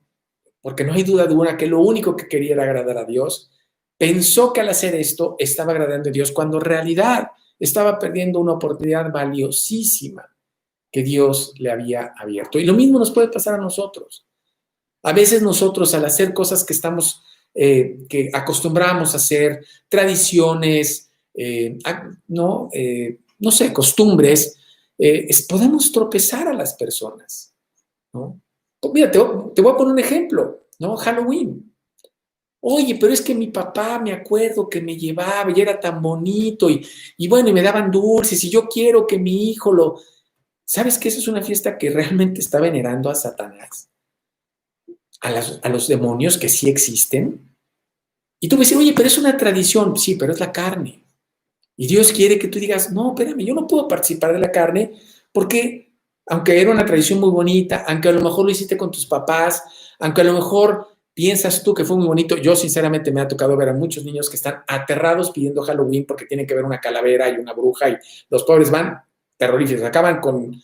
porque no hay duda alguna que lo único que quería era agradar a Dios, pensó que al hacer esto estaba agradando a Dios, cuando en realidad estaba perdiendo una oportunidad valiosísima que Dios le había abierto. Y lo mismo nos puede pasar a nosotros. A veces nosotros, al hacer cosas que acostumbramos a hacer, tradiciones, no sé, costumbres, podemos tropezar a las personas, ¿no? Mira, te voy a poner un ejemplo, ¿no? Halloween. Oye, pero es que mi papá, me acuerdo que me llevaba y era tan bonito y bueno, y me daban dulces y yo quiero que mi hijo lo... ¿Sabes que esa es una fiesta que realmente está venerando a Satanás? A los demonios que sí existen. Y tú me dices, oye, pero es una tradición. Sí, pero es la carne. Y Dios quiere que tú digas, no, espérame, yo no puedo participar de la carne porque, aunque era una tradición muy bonita, aunque a lo mejor lo hiciste con tus papás, aunque a lo mejor piensas tú que fue muy bonito, yo sinceramente me ha tocado ver a muchos niños que están aterrados pidiendo Halloween porque tienen que ver una calavera y una bruja y los pobres van terroríficos, acaban con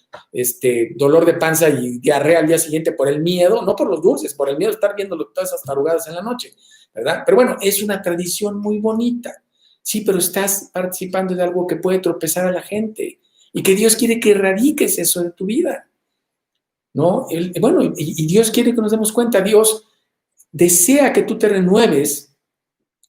dolor de panza y diarrea al día siguiente por el miedo, no por los dulces, por el miedo de estar viendo todas esas tarugadas en la noche, ¿verdad? Pero bueno, es una tradición muy bonita. Sí, pero estás participando de algo que puede tropezar a la gente y que Dios quiere que erradiques eso de tu vida, ¿no? Y Dios quiere que nos demos cuenta. Dios desea que tú te renueves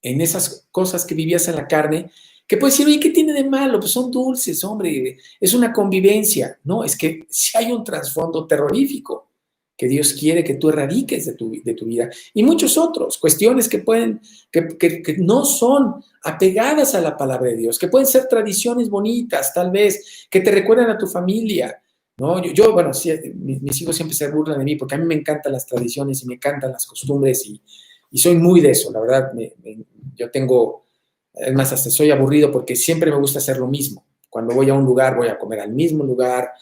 en esas cosas que vivías en la carne, que puedes decir, oye, ¿qué tiene de malo? Pues son dulces, hombre, es una convivencia. No, es que sí hay un trasfondo terrorífico que Dios quiere que tú erradiques de tu vida. Y muchos otros, cuestiones que no son apegadas a la palabra de Dios, que pueden ser tradiciones bonitas, tal vez, que te recuerdan a tu familia, ¿no? Bueno, sí, mis hijos siempre se burlan de mí porque a mí me encantan las tradiciones y me encantan las costumbres y soy muy de eso, la verdad. Yo tengo, es más, hasta soy aburrido porque siempre me gusta hacer lo mismo. Cuando voy a un lugar, voy a comer al mismo lugar,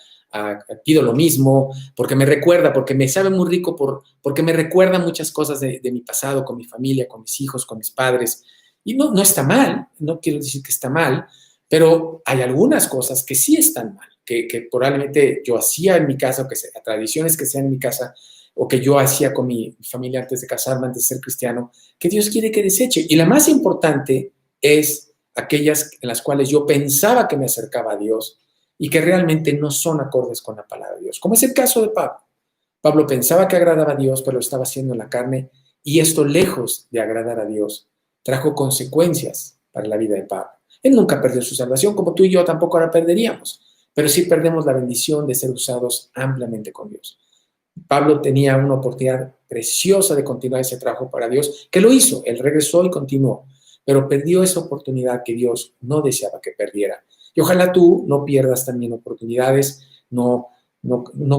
pido lo mismo, porque me recuerda, porque me sabe muy rico, porque me recuerda muchas cosas de mi pasado, con mi familia, con mis hijos, con mis padres. Y no está mal, no quiero decir que está mal, pero hay algunas cosas que sí están mal, que probablemente yo hacía en mi casa, o que tradiciones que sean en mi casa, o que yo hacía con mi familia antes de casarme, antes de ser cristiano, que Dios quiere que deseche. Y la más importante es aquellas en las cuales yo pensaba que me acercaba a Dios y que realmente no son acordes con la palabra de Dios. Como es el caso de Pablo. Pablo pensaba que agradaba a Dios, pero lo estaba haciendo en la carne, y esto, lejos de agradar a Dios, trajo consecuencias para la vida de Pablo. Él nunca perdió su salvación, como tú y yo tampoco la perderíamos, pero sí perdemos la bendición de ser usados ampliamente con Dios. Pablo tenía una oportunidad preciosa de continuar ese trabajo para Dios, que lo hizo, él regresó y continuó, pero perdió esa oportunidad que Dios no deseaba que perdiera. Y ojalá tú no pierdas también oportunidades, no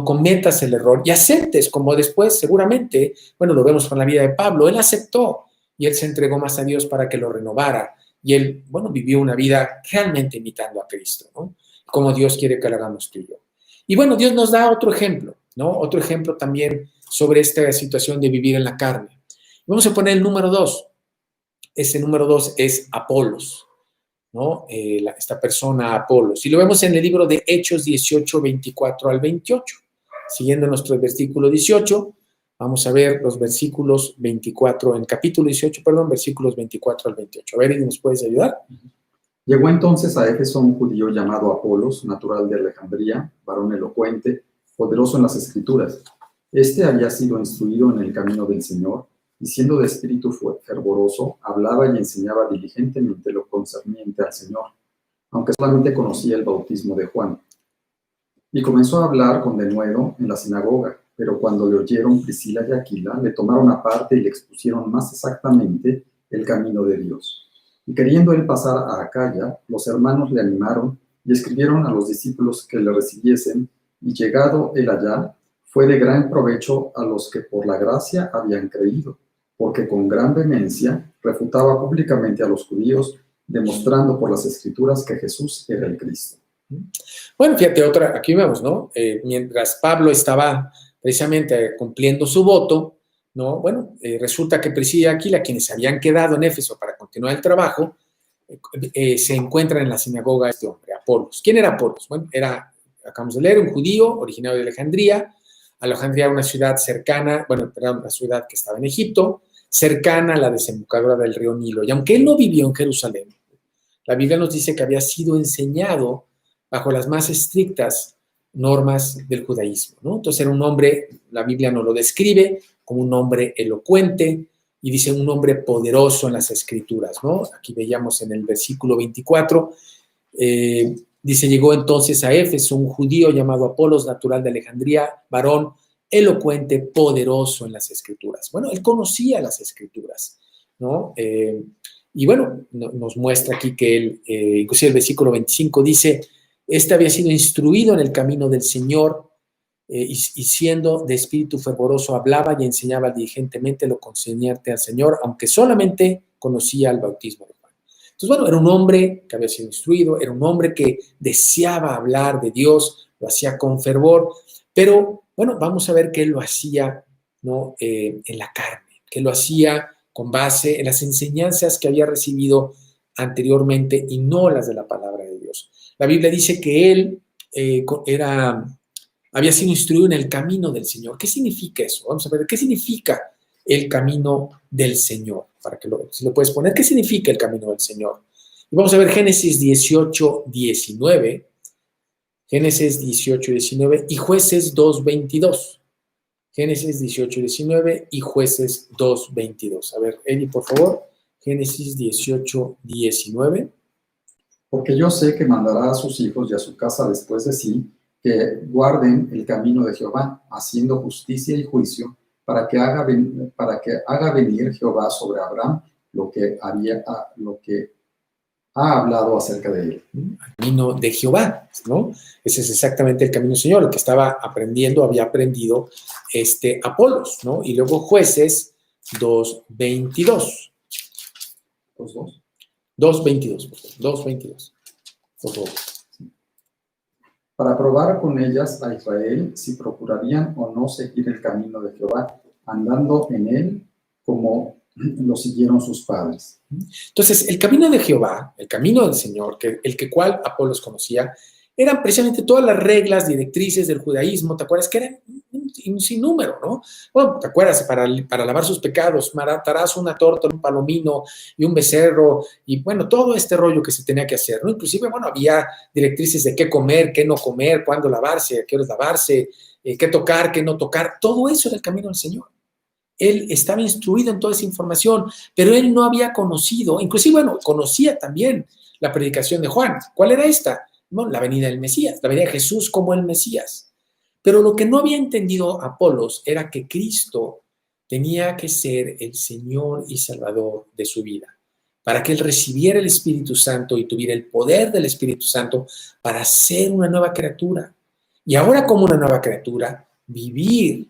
cometas el error y aceptes, como después seguramente, bueno, lo vemos con la vida de Pablo, él aceptó y él se entregó más a Dios para que lo renovara y él, bueno, vivió una vida realmente imitando a Cristo, ¿no? Como Dios quiere que lo hagamos tú y yo. Y bueno, Dios nos da otro ejemplo, ¿no? Otro ejemplo también sobre esta situación de vivir en la carne. Vamos a poner el número 2. Ese número 2 es Apolos. ¿no? Esta persona, Apolos. Y lo vemos en el libro de Hechos 18, 24 al 28. Siguiendo nuestro versículo 18, vamos a ver los versículos 24, en capítulo 18, perdón, versículos 24 al 28. A ver, ¿y nos puedes ayudar? Llegó entonces a Éfeso un judío llamado Apolos, natural de Alejandría, varón elocuente, poderoso en las Escrituras. Este había sido instruido en el camino del Señor, y siendo de espíritu fervoroso, hablaba y enseñaba diligentemente lo concerniente al Señor, aunque solamente conocía el bautismo de Juan. Y comenzó a hablar con denuedo en la sinagoga, pero cuando le oyeron Priscila y Aquila, le tomaron aparte y le expusieron más exactamente el camino de Dios. Y queriendo él pasar a Acaya, los hermanos le animaron y escribieron a los discípulos que le recibiesen, y llegado él allá, fue de gran provecho a los que por la gracia habían creído, porque con gran vehemencia refutaba públicamente a los judíos, demostrando por las Escrituras que Jesús era el Cristo. Bueno, fíjate, aquí vemos, ¿no? Mientras Pablo estaba precisamente cumpliendo su voto, ¿no? Bueno, resulta que Priscila y Aquila, quienes habían quedado en Éfeso para continuar el trabajo, se encuentran en la sinagoga este hombre, Apolos. ¿Quién era Apolos? Bueno, acabamos de leer, un judío originario de Alejandría. Alejandría era una ciudad cercana, bueno, perdón, una ciudad que estaba en Egipto, cercana a la desembocadura del río Nilo. Y aunque él no vivió en Jerusalén, la Biblia nos dice que había sido enseñado bajo las más estrictas normas del judaísmo, ¿no? Entonces era un hombre, la Biblia nos lo describe como un hombre elocuente y dice un hombre poderoso en las Escrituras, ¿no? Aquí veíamos en el versículo 24, dice, llegó entonces a Éfeso un judío llamado Apolos, natural de Alejandría, varón elocuente, poderoso en las Escrituras. Bueno, él conocía las Escrituras, ¿no? Y bueno, nos muestra aquí que él, inclusive el versículo 25 dice, este había sido instruido en el camino del Señor y siendo de espíritu fervoroso hablaba y enseñaba diligentemente lo concerniente al Señor, aunque solamente conocía el bautismo de Juan. Entonces, bueno, era un hombre que había sido instruido, era un hombre que deseaba hablar de Dios, lo hacía con fervor, pero bueno, vamos a ver que él lo hacía, ¿no? En la carne, que lo hacía con base en las enseñanzas que había recibido anteriormente y no las de la palabra de Dios. La Biblia dice que él había sido instruido en el camino del Señor. ¿Qué significa eso? Vamos a ver, ¿qué significa el camino del Señor? Para que si lo puedes poner, ¿qué significa el camino del Señor? Y vamos a ver Génesis 18, 19, Génesis 18, 19 y Jueces 2, 22. Génesis 18, 19 y Jueces 2, 22. A ver, Eli, por favor, Génesis 18, 19. Porque yo sé que mandará a sus hijos y a su casa después de sí, que guarden el camino de Jehová, haciendo justicia y juicio, para que haga venir Jehová sobre Abraham lo que ha hablado acerca de él. El camino de Jehová, ¿no? Ese es exactamente el camino del Señor, el que estaba aprendiendo, había aprendido Apolos, ¿no? Y luego Jueces 2:22. 2:22, por favor. Para probar con ellas a Israel si procurarían o no seguir el camino de Jehová, andando en él como lo siguieron sus padres. Entonces, el camino de Jehová, el camino del Señor, el cual Apolos conocía, eran precisamente todas las reglas, directrices del judaísmo, ¿te acuerdas? Que eran un sinnúmero, ¿no? Bueno, ¿te acuerdas? Para lavar sus pecados, matarás una torta, un palomino y un becerro, y bueno, todo este rollo que se tenía que hacer, ¿no? Inclusive, bueno, había directrices de qué comer, qué no comer, cuándo lavarse, a qué horas lavarse, qué tocar, qué no tocar, todo eso era el camino del Señor. Él estaba instruido en toda esa información, pero él no había conocido, inclusive, bueno, conocía también la predicación de Juan. ¿Cuál era esta? Bueno, la venida del Mesías, la venida de Jesús como el Mesías. Pero lo que no había entendido Apolos era que Cristo tenía que ser el Señor y Salvador de su vida, para que él recibiera el Espíritu Santo y tuviera el poder del Espíritu Santo para ser una nueva criatura. Y ahora como una nueva criatura, vivir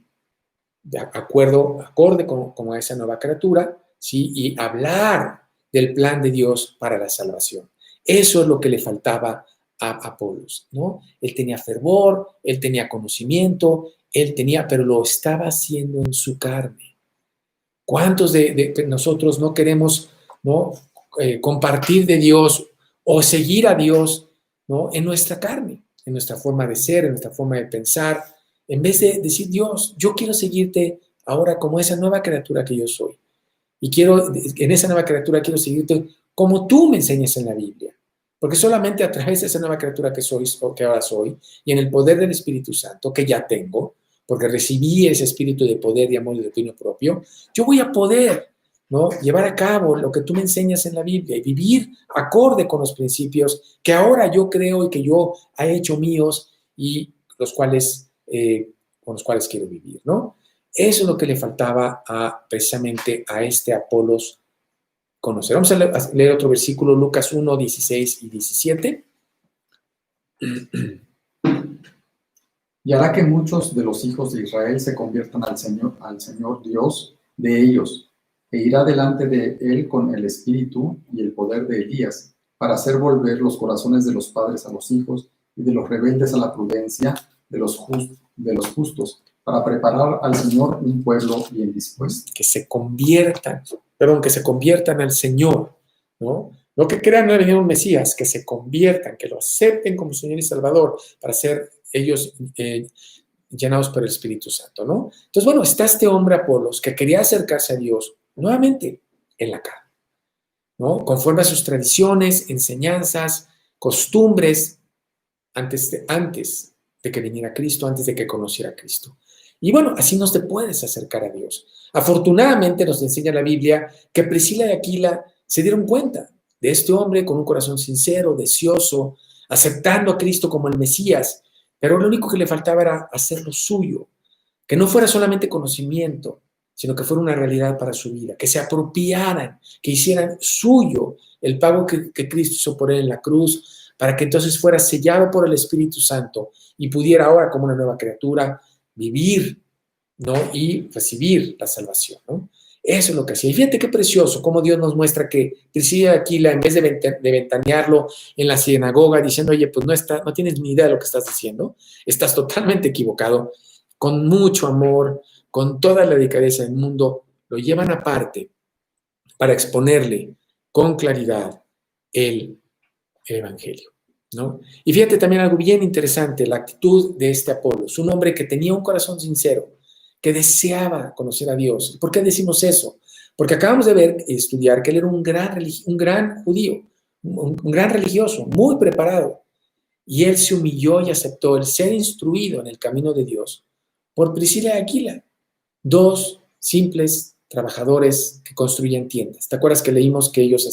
de acorde con esa nueva criatura, ¿sí? Y hablar del plan de Dios para la salvación. Eso es lo que le faltaba a Apolos, ¿no? Él tenía fervor, él tenía conocimiento, pero lo estaba haciendo en su carne. ¿Cuántos de nosotros no queremos, ¿no? Compartir de Dios o seguir a Dios, ¿no? En nuestra carne, en nuestra forma de ser, en nuestra forma de pensar, en vez de decir, Dios, yo quiero seguirte ahora como esa nueva criatura que yo soy. Y en esa nueva criatura quiero seguirte como tú me enseñas en la Biblia. Porque solamente a través de esa nueva criatura que soy, o que ahora soy, y en el poder del Espíritu Santo, que ya tengo, porque recibí ese espíritu de poder y amor y de dominio propio, yo voy a poder, ¿no?, llevar a cabo lo que tú me enseñas en la Biblia y vivir acorde con los principios que ahora yo creo y que yo he hecho míos y con los cuales quiero vivir, ¿no? Eso es lo que le faltaba precisamente a este Apolos conocer. Vamos a leer otro versículo, Lucas 1, 16 y 17. Y hará que muchos de los hijos de Israel se conviertan al Señor Dios de ellos, e irá delante de él con el espíritu y el poder de Elías, para hacer volver los corazones de los padres a los hijos y de los rebeldes a la prudencia de los justos, para preparar al Señor un pueblo bien dispuesto. Que se conviertan al Señor, ¿no? No que crean en un Mesías, que se conviertan, que lo acepten como Señor y Salvador, para ser ellos llenados por el Espíritu Santo, ¿no? Entonces, bueno, está este hombre Apolos que quería acercarse a Dios nuevamente en la carne, ¿no? Conforme a sus tradiciones, enseñanzas, costumbres, antes de que viniera Cristo, antes de que conociera a Cristo. Y bueno, así no te puedes acercar a Dios. Afortunadamente nos enseña la Biblia que Priscila y Aquila se dieron cuenta de este hombre con un corazón sincero, deseoso, aceptando a Cristo como el Mesías, pero lo único que le faltaba era hacerlo suyo, que no fuera solamente conocimiento, sino que fuera una realidad para su vida, que se apropiaran, que hicieran suyo el pago que Cristo hizo por él en la cruz, para que entonces fuera sellado por el Espíritu Santo y pudiera ahora como una nueva criatura vivir, ¿no?, y recibir la salvación, ¿no? Eso es lo que hacía. Y fíjate qué precioso, cómo Dios nos muestra que Priscila y Aquila, en vez de ventanearlo en la sinagoga, diciendo, oye, pues no tienes ni idea de lo que estás diciendo, estás totalmente equivocado, con mucho amor, con toda la delicadeza del mundo, lo llevan aparte para exponerle con claridad el Evangelio, ¿no? Y fíjate también algo bien interesante, la actitud de este Apolos, un hombre que tenía un corazón sincero, que deseaba conocer a Dios. ¿Por qué decimos eso? Porque acabamos de ver y estudiar que él era un gran judío, un gran religioso, muy preparado, y él se humilló y aceptó el ser instruido en el camino de Dios por Priscila y Aquila, dos simples trabajadores que construían tiendas. ¿Te acuerdas que leímos que ellos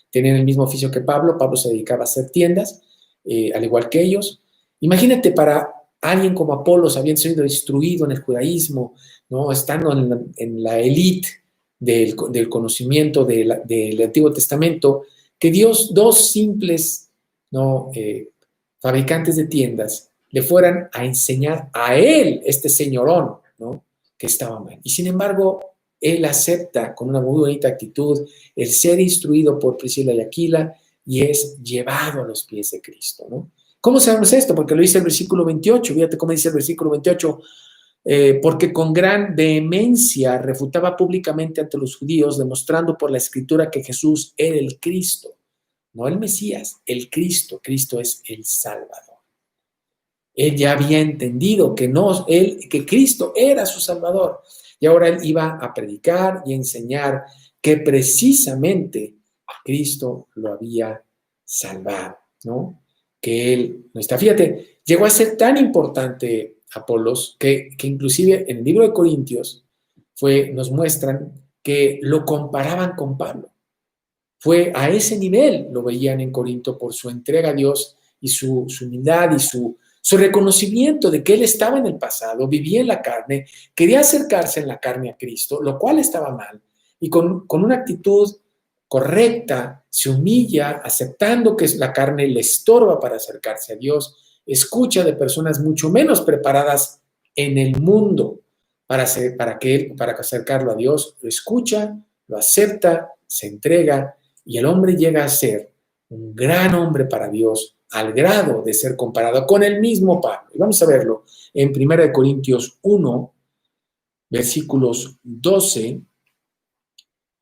tenían el mismo oficio que Pablo? Pablo se dedicaba a hacer tiendas, al igual que ellos. Imagínate para alguien como Apolos, habiendo sido instruido en el judaísmo, ¿no?, estando en la élite del conocimiento del Antiguo Testamento, que Dios, dos simples, ¿no?, fabricantes de tiendas, le fueran a enseñar a él, este señorón, ¿no?, que estaba mal. Y sin embargo, él acepta con una muy bonita actitud el ser instruido por Priscila y Aquila y es llevado a los pies de Cristo, ¿no? ¿Cómo sabemos esto? Porque lo dice el versículo 28, fíjate cómo dice el versículo 28, porque con gran vehemencia refutaba públicamente ante los judíos, demostrando por la Escritura que Jesús era el Cristo, no el Mesías, el Cristo. Cristo es el Salvador. Él ya había entendido que Cristo era su Salvador. Y ahora él iba a predicar y enseñar que precisamente Cristo lo había salvado, ¿no? Que él no está. Fíjate, llegó a ser tan importante Apolos que inclusive en el libro de Corintios nos muestran que lo comparaban con Pablo. Fue a ese nivel, lo veían en Corinto por su entrega a Dios y su humildad y su reconocimiento de que él estaba en el pasado, vivía en la carne, quería acercarse en la carne a Cristo, lo cual estaba mal, y con una actitud correcta se humilla, aceptando que la carne le estorba para acercarse a Dios, escucha de personas mucho menos preparadas en el mundo para acercarlo a Dios, lo escucha, lo acepta, se entrega, y el hombre llega a ser un gran hombre para Dios, al grado de ser comparado con el mismo Pablo. Y vamos a verlo en 1 Corintios 1, versículos 12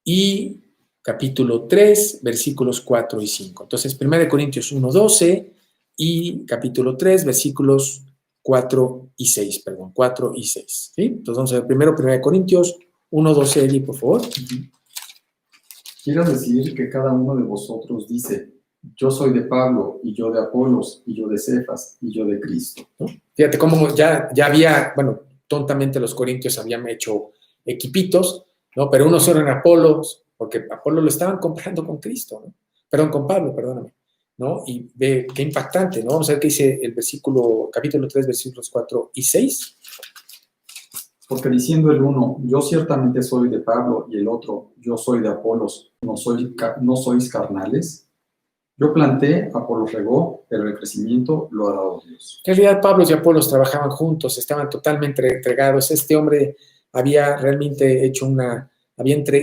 y capítulo 3, versículos 4 y 5. Entonces, 1 Corintios 1, 12 y capítulo 3, versículos 4 y 6, perdón, 4 y 6. ¿Sí? Entonces, vamos a ver primero 1 Corintios 1, 12, Eli, por favor. Quiero decir que cada uno de vosotros dice, yo soy de Pablo, y yo de Apolos, y yo de Cefas, y yo de Cristo. ¿No? Fíjate cómo ya había, bueno, tontamente los corintios habían hecho equipitos, ¿no? Pero unos eran Apolos, porque Apolo lo estaban comprando con Cristo, ¿no? Perdón, con Pablo, perdóname, ¿no? Y ve qué impactante, ¿no? Vamos a ver qué dice el versículo, capítulo 3, versículos 4 y 6. Porque diciendo el uno, yo ciertamente soy de Pablo, y el otro, yo soy de Apolos, ¿no sois carnales? Yo planté, Apolos regó, pero el crecimiento lo ha dado Dios. En realidad, Pablo y Apolos trabajaban juntos, estaban totalmente entregados. Este hombre había realmente hecho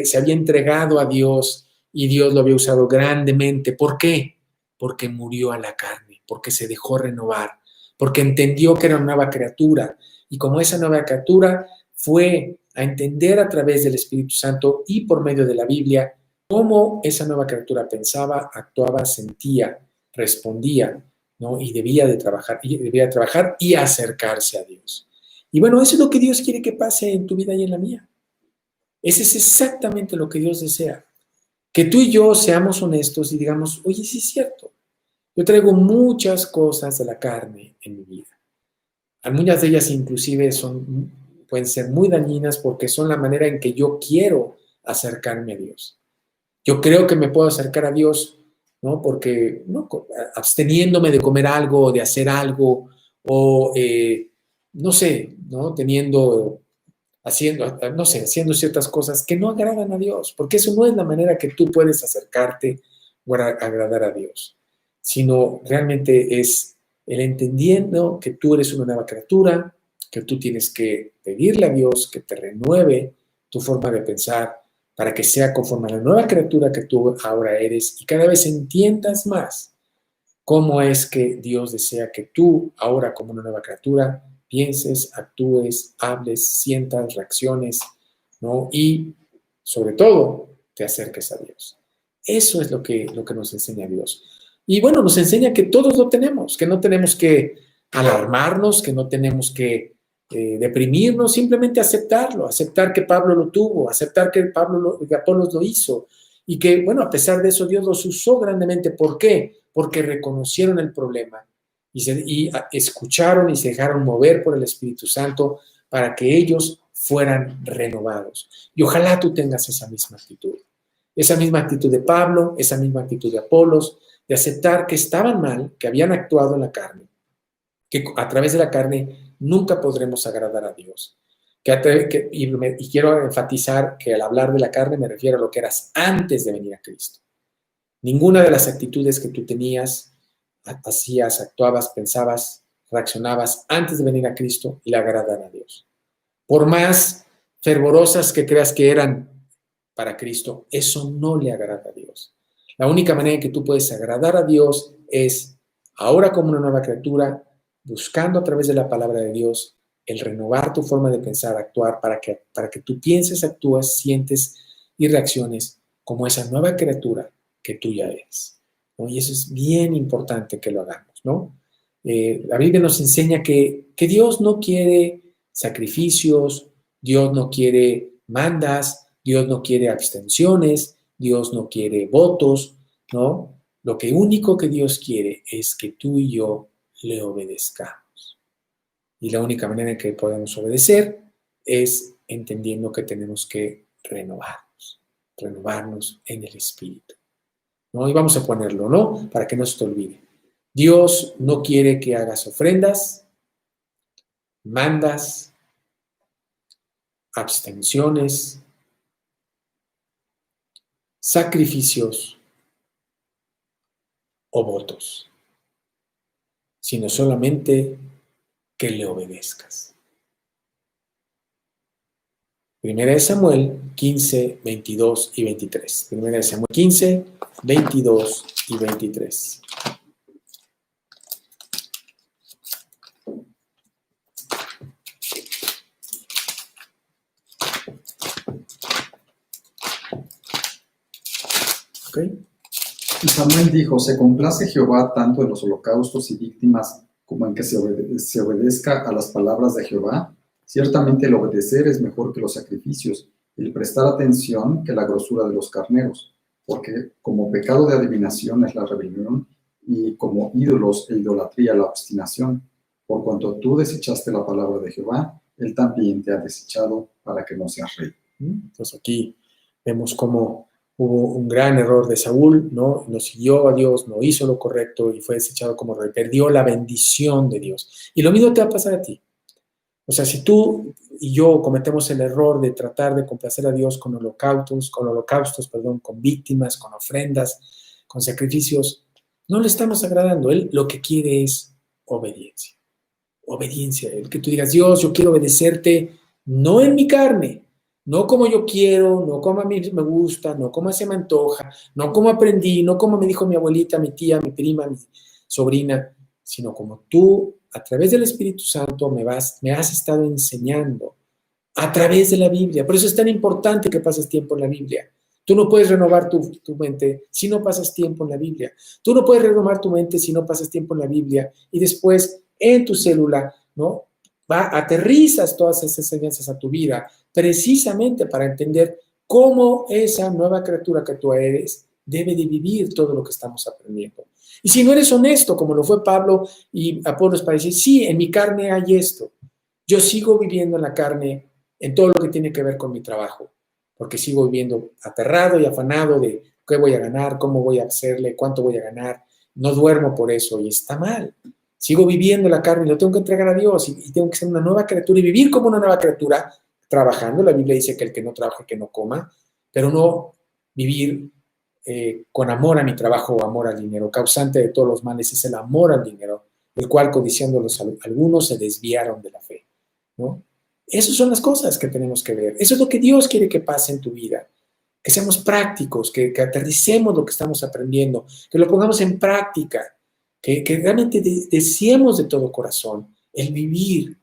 se había entregado a Dios y Dios lo había usado grandemente. ¿Por qué? Porque murió a la carne, porque se dejó renovar, porque entendió que era una nueva criatura. Y como esa nueva criatura fue a entender a través del Espíritu Santo y por medio de la Biblia cómo esa nueva criatura pensaba, actuaba, sentía, respondía, ¿no? Y debía de trabajar y acercarse a Dios. Y bueno, eso es lo que Dios quiere que pase en tu vida y en la mía. Ese es exactamente lo que Dios desea. Que tú y yo seamos honestos y digamos, oye, sí es cierto, yo traigo muchas cosas de la carne en mi vida. Muchas de ellas inclusive pueden ser muy dañinas porque son la manera en que yo quiero acercarme a Dios. Yo creo que me puedo acercar a Dios, ¿no? Porque, ¿no? Absteniéndome de comer algo, o de hacer algo, o, no sé, ¿no? Haciendo ciertas cosas que no agradan a Dios, porque eso no es la manera que tú puedes acercarte o agradar a Dios, sino realmente es el entendiendo que tú eres una nueva criatura, que tú tienes que pedirle a Dios que te renueve tu forma de pensar para que sea conforme a la nueva criatura que tú ahora eres y cada vez entiendas más cómo es que Dios desea que tú ahora como una nueva criatura pienses, actúes, hables, sientas, reacciones, ¿no? Y sobre todo te acerques a Dios. Eso es lo que nos enseña Dios. Y bueno, nos enseña que todos lo tenemos, que no tenemos que alarmarnos, que no tenemos que deprimirnos, simplemente aceptarlo, aceptar que Pablo lo tuvo, aceptar que Apolos lo hizo y que, bueno, a pesar de eso Dios los usó grandemente. ¿Por qué? Porque reconocieron el problema y escucharon y se dejaron mover por el Espíritu Santo para que ellos fueran renovados. Y ojalá tú tengas esa misma actitud de Pablo, esa misma actitud de Apolos, de aceptar que estaban mal, que habían actuado en la carne, que a través de la carne nunca podremos agradar a Dios. Y quiero enfatizar que al hablar de la carne me refiero a lo que eras antes de venir a Cristo. Ninguna de las actitudes que tú tenías, hacías, actuabas, pensabas, reaccionabas antes de venir a Cristo le agradan a Dios. Por más fervorosas que creas que eran para Cristo, eso no le agrada a Dios. La única manera en que tú puedes agradar a Dios es ahora como una nueva criatura, buscando a través de la palabra de Dios el renovar tu forma de pensar, actuar, para que tú pienses, actúes, sientes y reacciones como esa nueva criatura que tú ya eres, ¿no? Y eso es bien importante que lo hagamos, ¿no? La Biblia nos enseña que Dios no quiere sacrificios, Dios no quiere mandas, Dios no quiere abstenciones, Dios no quiere votos, ¿no? Lo único que Dios quiere es que tú y yo le obedezcamos. Y la única manera en que podemos obedecer es entendiendo que tenemos que renovarnos en el Espíritu, ¿no? Y vamos a ponerlo, ¿no? Para que no se te olvide. Dios no quiere que hagas ofrendas, mandas, abstenciones, sacrificios o votos, sino solamente que le obedezcas. Primera de Samuel 15, 22 y 23. Primera de Samuel 15, 22 y 23. ¿Ok? Y Samuel dijo, se complace Jehová tanto en los holocaustos y víctimas como en que se obedezca a las palabras de Jehová. Ciertamente el obedecer es mejor que los sacrificios, y el prestar atención que la grosura de los carneros, porque como pecado de adivinación es la rebelión, y como ídolos e idolatría la obstinación. Por cuanto tú desechaste la palabra de Jehová, él también te ha desechado para que no seas rey. Entonces aquí vemos cómo hubo un gran error de Saúl, ¿no? No siguió a Dios, no hizo lo correcto y fue desechado como rey, perdió la bendición de Dios. Y lo mismo te va a pasar a ti. O sea, si tú y yo cometemos el error de tratar de complacer a Dios con holocaustos, con víctimas, con ofrendas, con sacrificios, no le estamos agradando. Él lo que quiere es obediencia. Obediencia. El que tú digas, Dios, yo quiero obedecerte, no en mi carne, no como yo quiero, no como a mí me gusta, no como se me antoja, no como aprendí, no como me dijo mi abuelita, mi tía, mi prima, mi sobrina, sino como tú, a través del Espíritu Santo, me has estado enseñando a través de la Biblia. Por eso es tan importante que pases tiempo en la Biblia. Tú no puedes renovar tu mente si no pasas tiempo en la Biblia. Tú no puedes renovar tu mente si no pasas tiempo en la Biblia y después en tu célula, ¿no? Aterrizas todas esas enseñanzas a tu vida precisamente para entender cómo esa nueva criatura que tú eres debe de vivir todo lo que estamos aprendiendo. Y si no eres honesto, como lo fue Pablo y Apolos, para decir, sí, en mi carne hay esto, yo sigo viviendo en la carne en todo lo que tiene que ver con mi trabajo, porque sigo viviendo aterrado y afanado de qué voy a ganar, cómo voy a hacerle, cuánto voy a ganar, no duermo por eso y está mal. Sigo viviendo la carne y lo tengo que entregar a Dios y tengo que ser una nueva criatura y vivir como una nueva criatura trabajando. La Biblia dice que el que no trabaja, que no coma, pero no vivir con amor a mi trabajo o amor al dinero. Causante de todos los males es el amor al dinero, el cual codiciándolos algunos se desviaron de la fe, ¿no? Esas son las cosas que tenemos que ver. Eso es lo que Dios quiere que pase en tu vida. Que seamos prácticos, que aterricemos lo que estamos aprendiendo, que lo pongamos en práctica, que realmente deseemos de todo corazón el vivir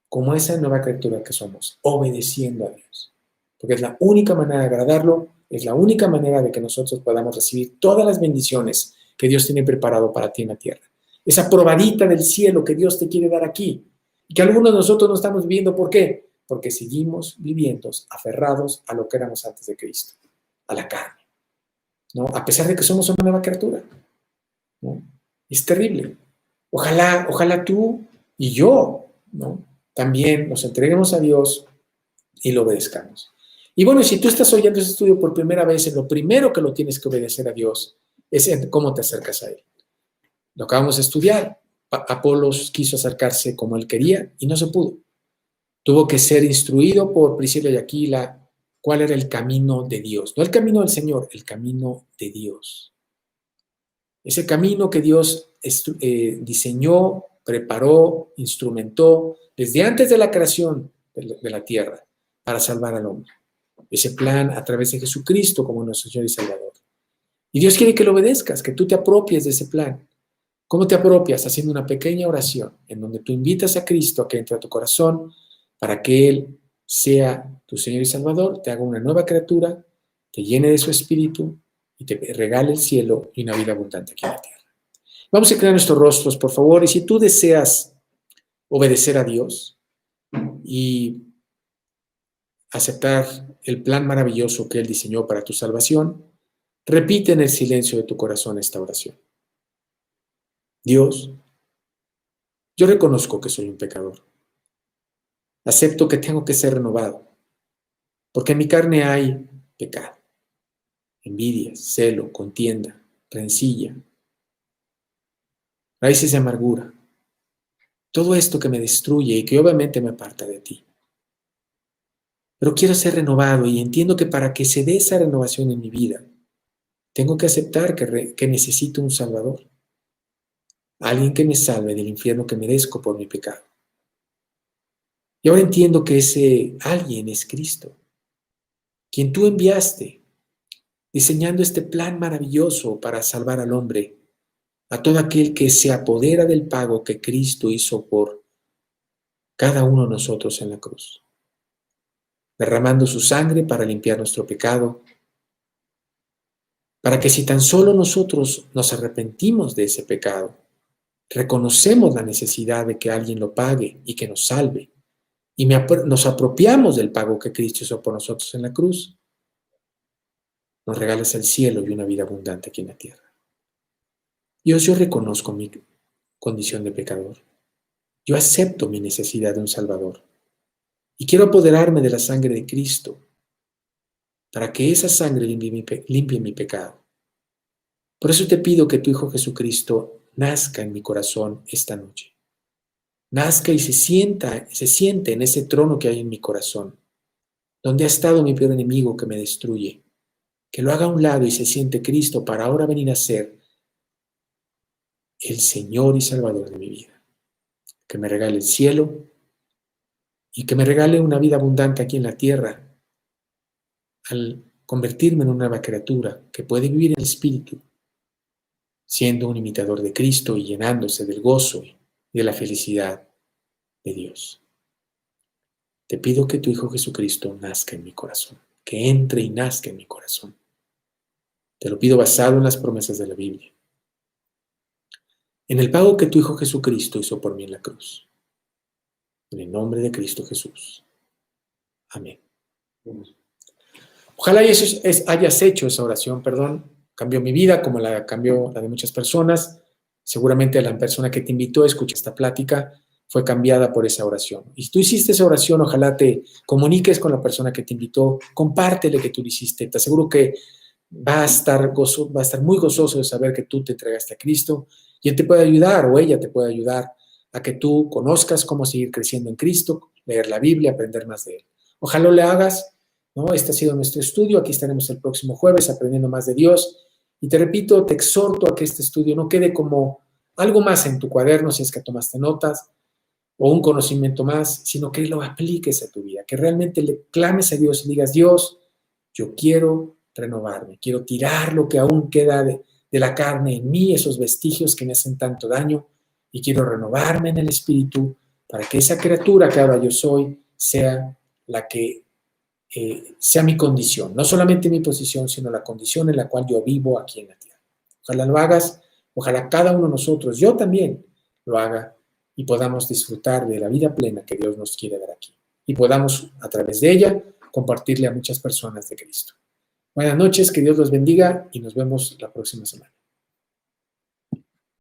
como esa nueva criatura que somos, obedeciendo a Dios. Porque es la única manera de agradarlo, es la única manera de que nosotros podamos recibir todas las bendiciones que Dios tiene preparado para ti en la tierra. Esa probadita del cielo que Dios te quiere dar aquí. Y que algunos de nosotros no estamos viviendo. ¿Por qué? Porque seguimos viviendo aferrados a lo que éramos antes de Cristo, a la carne, ¿no? A pesar de que somos una nueva criatura, ¿no? Es terrible. Ojalá tú y yo, ¿no? También nos entreguemos a Dios y lo obedezcamos. Y bueno, si tú estás oyendo este estudio por primera vez, lo primero que lo tienes que obedecer a Dios es en cómo te acercas a Él. Lo acabamos de estudiar. Apolos quiso acercarse como él quería y no se pudo. Tuvo que ser instruido por Priscila y Aquila cuál era el camino de Dios. No el camino del Señor, el camino de Dios. Ese camino que Dios diseñó, preparó, instrumentó desde antes de la creación de la tierra para salvar al hombre. Ese plan a través de Jesucristo como nuestro Señor y Salvador. Y Dios quiere que lo obedezcas, que tú te apropies de ese plan. ¿Cómo te apropias? Haciendo una pequeña oración en donde tú invitas a Cristo a que entre a tu corazón para que Él sea tu Señor y Salvador, te haga una nueva criatura, te llene de su espíritu y te regale el cielo y una vida abundante aquí en la tierra. Vamos a crear nuestros rostros, por favor, y si tú deseas obedecer a Dios y aceptar el plan maravilloso que Él diseñó para tu salvación, repite en el silencio de tu corazón esta oración. Dios, yo reconozco que soy un pecador. Acepto que tengo que ser renovado, porque en mi carne hay pecado, envidia, celo, contienda, rencilla, raíces de amargura, todo esto que me destruye y que obviamente me aparta de ti. Pero quiero ser renovado y entiendo que para que se dé esa renovación en mi vida, tengo que aceptar que necesito un Salvador, alguien que me salve del infierno que merezco por mi pecado. Y ahora entiendo que ese alguien es Cristo, quien tú enviaste, diseñando este plan maravilloso para salvar al hombre, a todo aquel que se apodera del pago que Cristo hizo por cada uno de nosotros en la cruz, derramando su sangre para limpiar nuestro pecado, para que si tan solo nosotros nos arrepentimos de ese pecado, reconocemos la necesidad de que alguien lo pague y que nos salve, y nos apropiamos del pago que Cristo hizo por nosotros en la cruz, nos regales el cielo y una vida abundante aquí en la tierra. Dios, yo reconozco mi condición de pecador. Yo acepto mi necesidad de un Salvador y quiero apoderarme de la sangre de Cristo para que esa sangre limpie mi pecado. Por eso te pido que tu Hijo Jesucristo nazca en mi corazón esta noche. Nazca y se siente en ese trono que hay en mi corazón, donde ha estado mi peor enemigo que me destruye. Que lo haga a un lado y se siente Cristo para ahora venir a ser el Señor y Salvador de mi vida. Que me regale el cielo y que me regale una vida abundante aquí en la tierra al convertirme en una nueva criatura que puede vivir en el Espíritu, siendo un imitador de Cristo y llenándose del gozo y de la felicidad de Dios. Te pido que tu Hijo Jesucristo nazca en mi corazón, que entre y nazca en mi corazón. Te lo pido basado en las promesas de la Biblia, en el pago que tu Hijo Jesucristo hizo por mí en la cruz. En el nombre de Cristo Jesús. Amén. Ojalá hayas hecho esa oración, cambió mi vida como la cambió la de muchas personas. Seguramente la persona que te invitó a escuchar esta plática fue cambiada por esa oración. Y si tú hiciste esa oración, ojalá te comuniques con la persona que te invitó, compártele que tú lo hiciste. Te aseguro que va a estar muy gozoso de saber que tú te entregaste a Cristo y Él te puede ayudar o ella te puede ayudar a que tú conozcas cómo seguir creciendo en Cristo, leer la Biblia, aprender más de Él. Ojalá lo hagas, ¿no? Este ha sido nuestro estudio. Aquí estaremos el próximo jueves aprendiendo más de Dios. Y te repito, te exhorto a que este estudio no quede como algo más en tu cuaderno si es que tomaste notas o un conocimiento más, sino que lo apliques a tu vida, que realmente le clames a Dios y digas: Dios, yo quiero renovarme, quiero tirar lo que aún queda de la carne en mí, esos vestigios que me hacen tanto daño, y quiero renovarme en el Espíritu para que esa criatura que ahora yo soy sea la que sea mi condición, no solamente mi posición, sino la condición en la cual yo vivo aquí en la tierra. Ojalá lo hagas, ojalá cada uno de nosotros, yo también, lo haga y podamos disfrutar de la vida plena que Dios nos quiere dar aquí y podamos a través de ella compartirle a muchas personas de Cristo. Buenas noches, que Dios los bendiga y nos vemos la próxima semana.